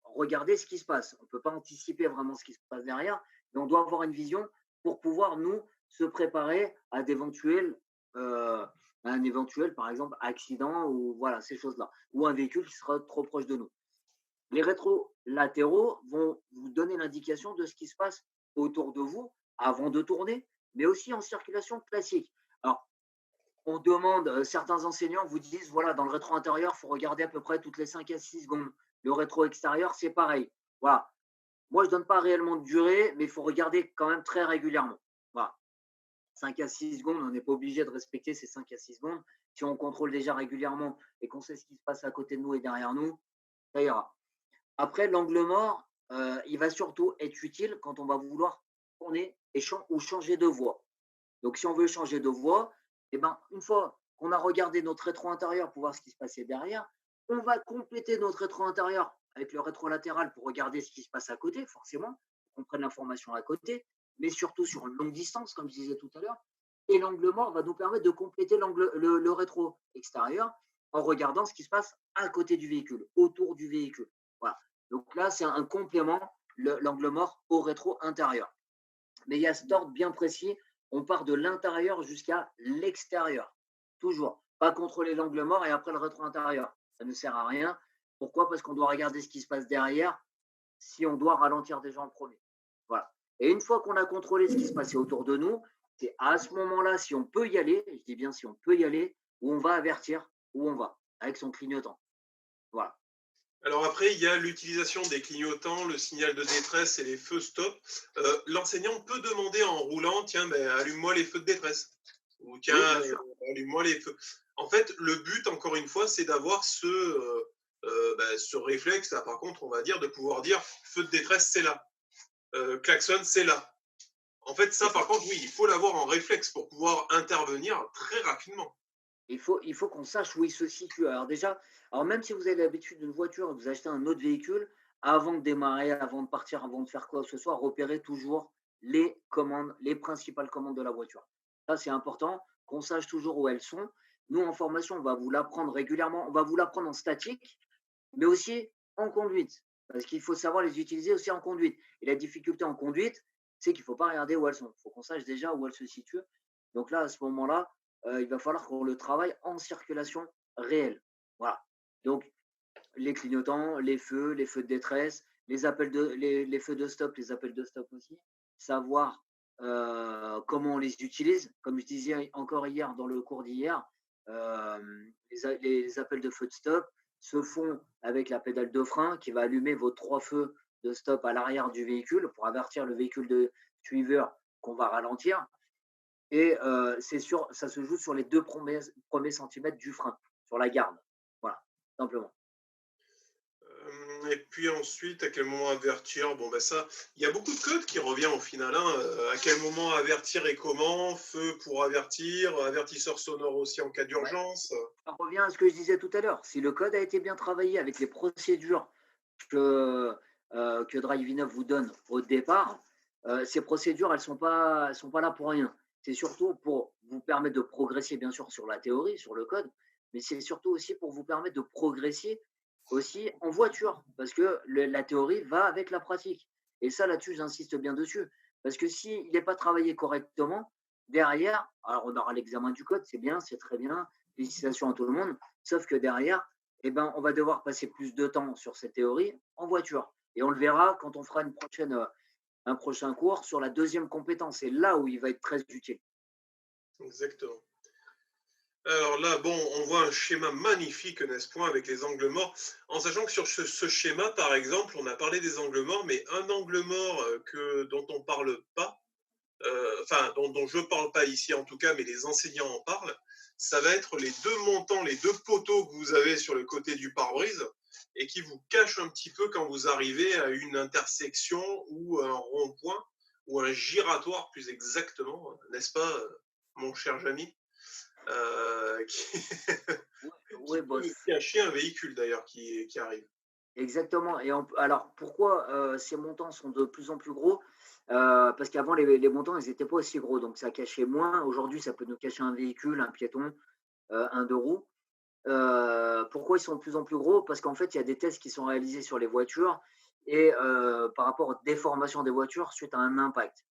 Regardez ce qui se passe. On ne peut pas anticiper vraiment ce qui se passe derrière, mais on doit avoir une vision pour pouvoir, nous, se préparer à un éventuel, par exemple, accident ou voilà, ces choses-là, ou un véhicule qui sera trop proche de nous. Les rétrolatéraux vont vous donner l'indication de ce qui se passe autour de vous avant de tourner, mais aussi en circulation classique. Alors, on demande, certains enseignants vous disent, voilà, dans le rétro intérieur, il faut regarder à peu près toutes les 5 à 6 secondes. Le rétro extérieur, c'est pareil. Voilà. Moi, je ne donne pas réellement de durée, mais il faut regarder quand même très régulièrement. Voilà. 5 à 6 secondes, on n'est pas obligé de respecter ces 5 à 6 secondes. Si on contrôle déjà régulièrement et qu'on sait ce qui se passe à côté de nous et derrière nous, ça ira. Après, l'angle mort, il va surtout être utile quand on va vouloir tourner ou changer de voie. Donc, si on veut changer de voie, eh ben, une fois qu'on a regardé notre rétro intérieur pour voir ce qui se passait derrière, on va compléter notre rétro intérieur avec le rétro latéral pour regarder ce qui se passe à côté, forcément, qu'on prenne l'information à côté, mais surtout sur une longue distance, comme je disais tout à l'heure. Et l'angle mort va nous permettre de compléter le rétro extérieur en regardant ce qui se passe à côté du véhicule, autour du véhicule. Voilà. Donc là, c'est un complément, l'angle mort au rétro intérieur. Mais il y a cet ordre bien précis. On part de l'intérieur jusqu'à l'extérieur. Toujours. Pas contrôler l'angle mort et après le rétro intérieur. Ça ne sert à rien. Pourquoi? Parce qu'on doit regarder ce qui se passe derrière si on doit ralentir déjà en premier. Voilà. Et une fois qu'on a contrôlé ce qui se passait autour de nous, c'est à ce moment-là, si on peut y aller, je dis bien si on peut y aller, où on va avertir où on va, avec son clignotant. Voilà. Alors après, il y a l'utilisation des clignotants, le signal de détresse et les feux stop. L'enseignant peut demander en roulant, tiens, ben, allume-moi les feux de détresse. Ou Oui, tiens, bien sûr. allume-moi les feux. En fait, le but, encore une fois, c'est d'avoir ce réflexe, là, par contre, on va dire, de pouvoir dire feu de détresse, c'est là. Klaxon, c'est là. En fait, ça, C'est par ça. contre, oui, il faut l'avoir en réflexe pour pouvoir intervenir très rapidement. Il faut qu'on sache où il se situe. Alors déjà, alors même si vous avez l'habitude d'une voiture, vous achetez un autre véhicule, avant de démarrer, avant de partir, avant de faire quoi que ce soit, repérez toujours les commandes, les principales commandes de la voiture. Ça, c'est important qu'on sache toujours où elles sont. Nous, en formation, on va vous l'apprendre régulièrement. On va vous l'apprendre en statique, mais aussi en conduite. Parce qu'il faut savoir les utiliser aussi en conduite. Et la difficulté en conduite, c'est qu'il ne faut pas regarder où elles sont. Il faut qu'on sache déjà où elles se situent. Donc là, à ce moment-là, il va falloir qu'on le travaille en circulation réelle. Voilà. Donc, les clignotants, les feux de détresse, les feux de stop, les appels de stop aussi. Savoir comment on les utilise. Comme je disais encore hier dans le cours d'hier, les appels de feu de stop se font avec la pédale de frein qui va allumer vos trois feux de stop à l'arrière du véhicule pour avertir le véhicule de suiveur qu'on va ralentir. Et c'est sûr, ça se joue sur les deux premiers centimètres du frein, sur la garde. Voilà, simplement. Et puis ensuite, à quel moment avertir? Bon, ben ça, il y a beaucoup de codes qui revient au final, hein. À quel moment avertir et comment? Feu pour avertir, avertisseur sonore aussi en cas Ouais. d'urgence. Ça revient à ce que je disais tout à l'heure. Si le code a été bien travaillé avec les procédures que Drive9 vous donne au départ, ces procédures, elles sont pas là pour rien. C'est surtout pour vous permettre de progresser, bien sûr, sur la théorie, sur le code, mais c'est surtout aussi pour vous permettre de progresser aussi en voiture, parce que la théorie va avec la pratique. Et ça, là-dessus, j'insiste bien dessus. Parce que s'il n'est pas travaillé correctement, derrière, alors on aura l'examen du code, c'est bien, c'est très bien, félicitations à tout le monde, sauf que derrière, eh ben, on va devoir passer plus de temps sur cette théorie en voiture. Et on le verra quand on fera un prochain cours sur la deuxième compétence. C'est là où il va être très utile. Exactement. Alors là, bon, on voit un schéma magnifique, n'est-ce point, avec les angles morts, en sachant que sur ce schéma, par exemple, on a parlé des angles morts, mais un angle mort dont on parle pas, enfin, dont je parle pas ici en tout cas, mais les enseignants en parlent, ça va être les deux montants, les deux poteaux que vous avez sur le côté du pare-brise et qui vous cachent un petit peu quand vous arrivez à une intersection ou un rond-point ou un giratoire plus exactement, n'est-ce pas, mon cher Jamy, qui, Oui, qui ouais, peut boss. cacher un véhicule d'ailleurs qui arrive. Exactement. Et alors, pourquoi ces montants sont de plus en plus gros? Parce qu'avant, les montants, ils n'étaient pas aussi gros, donc ça cachait moins. Aujourd'hui, ça peut nous cacher un véhicule, un piéton, un deux roues. Pourquoi ils sont de plus en plus gros? Parce qu'en fait, il y a des tests qui sont réalisés sur les voitures et par rapport aux déformations des voitures suite à un impact.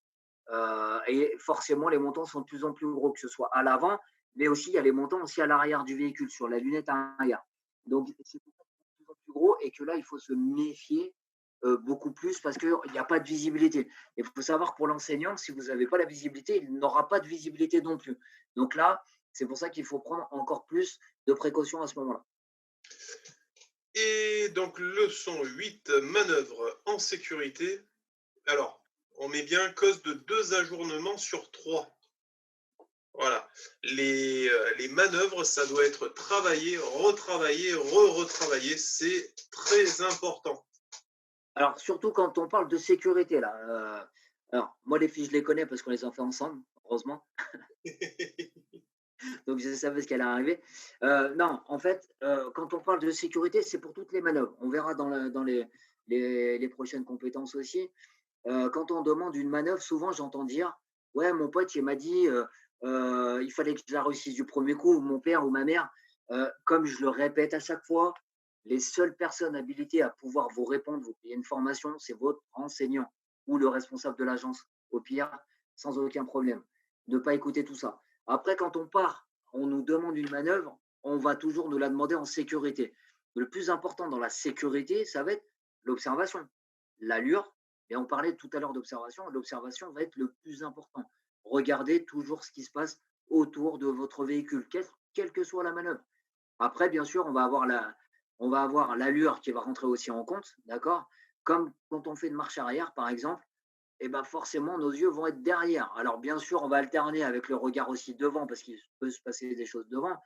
Et forcément, les montants sont de plus en plus gros, que ce soit à l'avant, mais aussi il y a les montants aussi à l'arrière du véhicule, sur la lunette arrière. Donc, c'est pour ça qu'ils sont de plus en plus gros et que là, il faut se méfier beaucoup plus parce qu'il n'y a pas de visibilité. Il faut savoir que pour l'enseignant, si vous n'avez pas la visibilité, il n'aura pas de visibilité non plus. Donc là, c'est pour ça qu'il faut prendre encore plus de précautions à ce moment-là. Et donc, leçon 8, manœuvre en sécurité. Alors, on met bien cause de 2 ajournements sur 3. Voilà. Les manœuvres, ça doit être travaillé, retravaillé, re-retravaillé. C'est très important. Alors, surtout quand on parle de sécurité, là. Alors, moi, les filles, je les connais parce qu'on les a fait ensemble, heureusement. Donc, je savais ce qui allait arriver. Non, en fait, quand on parle de sécurité, c'est pour toutes les manœuvres. On verra dans les prochaines compétences aussi. Quand on demande une manœuvre, souvent, j'entends dire, ouais, mon pote, il m'a dit, il fallait que je la réussisse du premier coup, ou mon père ou ma mère. Comme je le répète à chaque fois, les seules personnes habilitées à pouvoir vous répondre, vous payer une formation, c'est votre enseignant ou le responsable de l'agence, au pire, sans aucun problème. Ne pas écouter tout ça. Après, quand on part, on nous demande une manœuvre, on va toujours nous la demander en sécurité. Le plus important dans la sécurité, ça va être l'observation, l'allure. Et on parlait tout à l'heure d'observation. L'observation va être le plus important. Regardez toujours ce qui se passe autour de votre véhicule, quelle que soit la manœuvre. Après, bien sûr, on va avoir l'allure qui va rentrer aussi en compte, d'accord? Comme quand on fait une marche arrière, par exemple, et ben forcément, nos yeux vont être derrière. Alors, bien sûr, on va alterner avec le regard aussi devant, parce qu'il peut se passer des choses devant,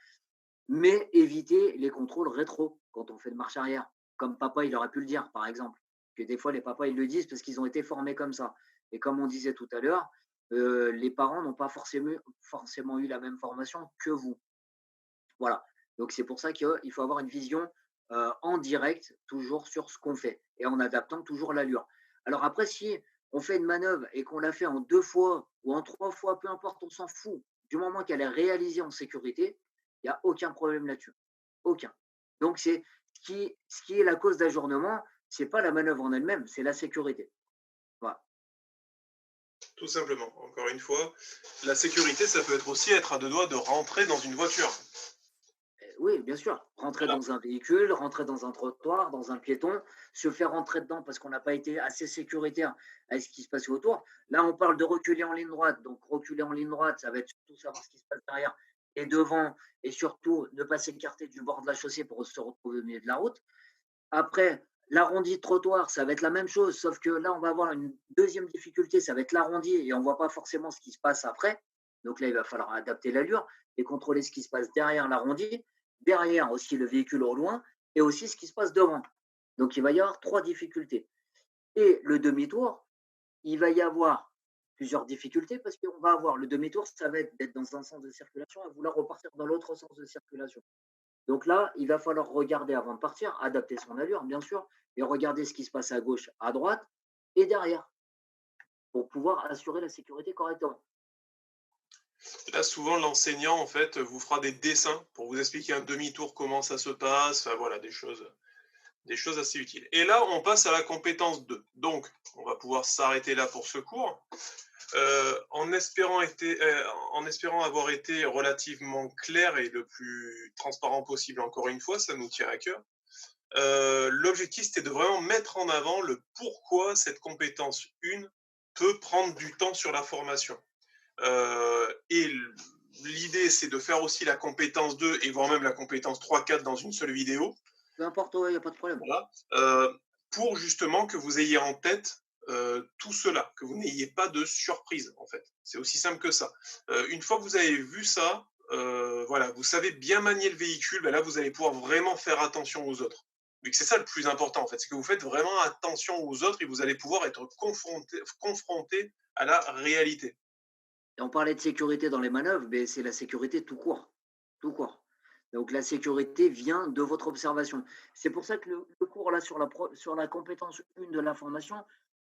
mais éviter les contrôles rétro quand on fait de marche arrière. Comme papa, il aurait pu le dire, par exemple. Que des fois, les papas, ils le disent parce qu'ils ont été formés comme ça. Et comme on disait tout à l'heure, les parents n'ont pas forcément eu la même formation que vous. Voilà. Donc, c'est pour ça qu'il faut avoir une vision en direct, toujours sur ce qu'on fait, et en adaptant toujours l'allure. Alors après, si on fait une manœuvre et qu'on la fait en 2 fois ou en 3 fois, peu importe, on s'en fout. Du moment qu'elle est réalisée en sécurité, il n'y a aucun problème là-dessus. Aucun. Donc, c'est ce qui est la cause d'ajournement, c'est pas la manœuvre en elle-même, c'est la sécurité. Voilà. Tout simplement. Encore une fois, la sécurité, ça peut être aussi être à deux doigts de rentrer dans une voiture. Oui, bien sûr. Rentrer Voilà. dans un véhicule, rentrer dans un trottoir, dans un piéton, se faire rentrer dedans parce qu'on n'a pas été assez sécuritaire à ce qui se passait autour. Là, on parle de reculer en ligne droite. Donc, reculer en ligne droite, ça va être surtout savoir ce qui se passe derrière et devant, et surtout ne pas s'écarter du bord de la chaussée pour se retrouver au milieu de la route. Après, l'arrondi de trottoir, ça va être la même chose, sauf que là, on va avoir une deuxième difficulté, ça va être l'arrondi et on ne voit pas forcément ce qui se passe après. Donc là, il va falloir adapter l'allure et contrôler ce qui se passe derrière l'arrondi, derrière aussi le véhicule au loin et aussi ce qui se passe devant. Donc il va y avoir 3 difficultés. Et le demi-tour, il va y avoir plusieurs difficultés parce qu'on va avoir le demi-tour, ça va être d'être dans un sens de circulation et vouloir repartir dans l'autre sens de circulation. Donc là, il va falloir regarder avant de partir, adapter son allure, bien sûr, et regarder ce qui se passe à gauche, à droite et derrière pour pouvoir assurer la sécurité correctement. Là, souvent, l'enseignant, en fait, vous fera des dessins pour vous expliquer un demi-tour, comment ça se passe. Enfin, voilà, des choses assez utiles. Et là, on passe à la compétence 2. Donc, on va pouvoir s'arrêter là pour ce cours. En espérant avoir été relativement clair et le plus transparent possible, encore une fois, ça nous tient à cœur. L'objectif, c'était de vraiment mettre en avant le pourquoi cette compétence 1 peut prendre du temps sur la formation. Et l'idée, c'est de faire aussi la compétence 2 et voire même la compétence 3-4 dans une seule vidéo. Peu importe, il n'y a pas de problème. Voilà. Pour justement que vous ayez en tête tout cela, que vous n'ayez pas de surprise, en fait. C'est aussi simple que ça. Une fois que vous avez vu ça, voilà, vous savez bien manier le véhicule, ben là, vous allez pouvoir vraiment faire attention aux autres. Vu que c'est ça le plus important, en fait, c'est que vous faites vraiment attention aux autres et vous allez pouvoir être confronté à la réalité. Et on parlait de sécurité dans les manœuvres, mais c'est la sécurité tout court. Tout court. Donc la sécurité vient de votre observation. C'est pour ça que le cours là sur la compétence 1 de la formation,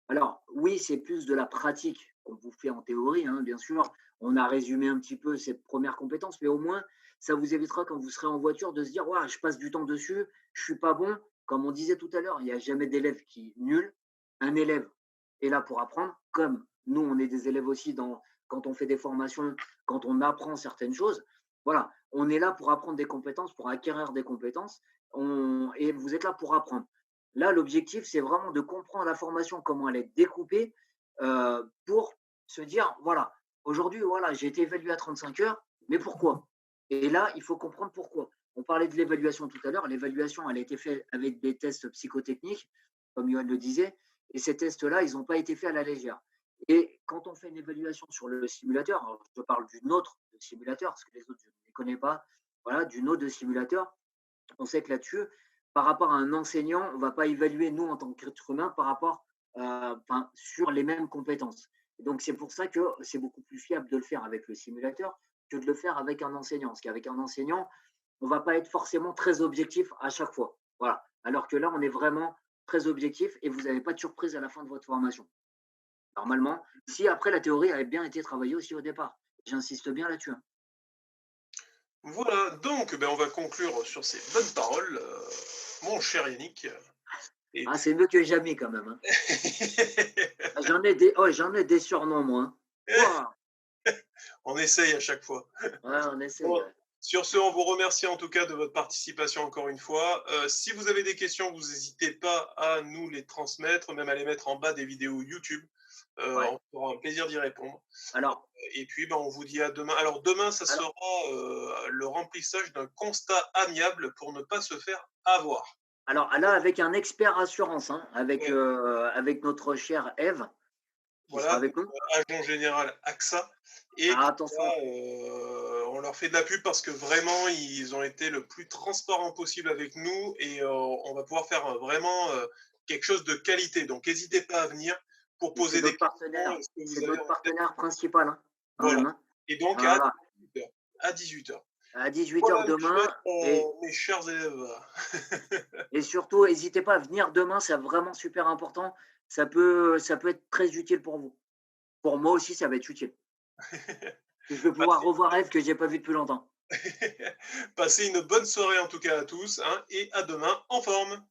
alors oui, c'est plus de la pratique qu'on vous fait en théorie, hein, bien sûr. On a résumé un petit peu ces premières compétences, mais au moins, ça vous évitera quand vous serez en voiture de se dire, ouais, je passe du temps dessus, je suis pas bon. Comme on disait tout à l'heure, il n'y a jamais d'élève qui est nul. Un élève est là pour apprendre, comme nous, on est des élèves aussi quand on fait des formations, quand on apprend certaines choses. Voilà, on est là pour apprendre des compétences, pour acquérir des compétences, et vous êtes là pour apprendre. Là, l'objectif, c'est vraiment de comprendre la formation, comment elle est découpée, pour se dire, voilà, aujourd'hui, voilà, j'ai été évalué à 35 heures, mais pourquoi? Et là, il faut comprendre pourquoi. On parlait de l'évaluation tout à l'heure. L'évaluation, elle a été faite avec des tests psychotechniques, comme Johan le disait, et ces tests-là, ils n'ont pas été faits à la légère. Et quand on fait une évaluation sur le simulateur, alors je parle d'une autre de simulateur, parce que les autres, je ne les connais pas, voilà, d'une autre de simulateur, on sait que là-dessus, par rapport à un enseignant, on ne va pas évaluer, nous, en tant qu'être humain, par rapport, sur les mêmes compétences. Et donc, c'est pour ça que c'est beaucoup plus fiable de le faire avec le simulateur que de le faire avec un enseignant. Parce qu'avec un enseignant, on ne va pas être forcément très objectif à chaque fois. Voilà. Alors que là, on est vraiment très objectif et vous n'avez pas de surprise à la fin de votre formation. Normalement, si après la théorie avait bien été travaillée aussi au départ. J'insiste bien là-dessus, hein. Voilà, donc ben, on va conclure sur ces bonnes paroles, mon cher Yannick. Et Ah, puis, c'est mieux que jamais quand même, hein. Ah, j'en ai des surnoms, moi, hein. Waouh! on essaye à chaque fois. Ouais, on essaye, Bon, ouais. sur ce, on vous remercie en tout cas de votre participation encore une fois. Si vous avez des questions, vous n'hésitez pas à nous les transmettre, même à les mettre en bas des vidéos YouTube. Ouais. On aura un plaisir d'y répondre. Alors, Et puis, ben, on vous dit à demain. Alors, demain, ça alors, sera le remplissage d'un constat amiable pour ne pas se faire avoir. alors là, avec un expert assurance, hein, Ouais. avec notre chère Ève, qui sera Voilà, donc avec nous. agent général AXA et Ah, qui attention, va, on leur fait de la pub parce que vraiment ils ont été le plus transparent possible avec nous et on va pouvoir faire, vraiment, quelque chose de qualité. Donc n'hésitez pas à venir pour et poser des questions, ce que c'est vous avez notre en tête. partenaire principal, hein, quand Voilà même, hein. et donc à Voilà, 18 heures. À 18 heures. à 18 h Voilà demain mes chers élèves. et surtout n'hésitez pas à venir demain, c'est vraiment super important. Ça peut être très utile pour vous. Pour moi aussi, ça va être utile. Je vais pouvoir Passez revoir Eve que j'ai pas vue depuis longtemps. passez une bonne soirée en tout cas à tous, hein, et à demain en forme.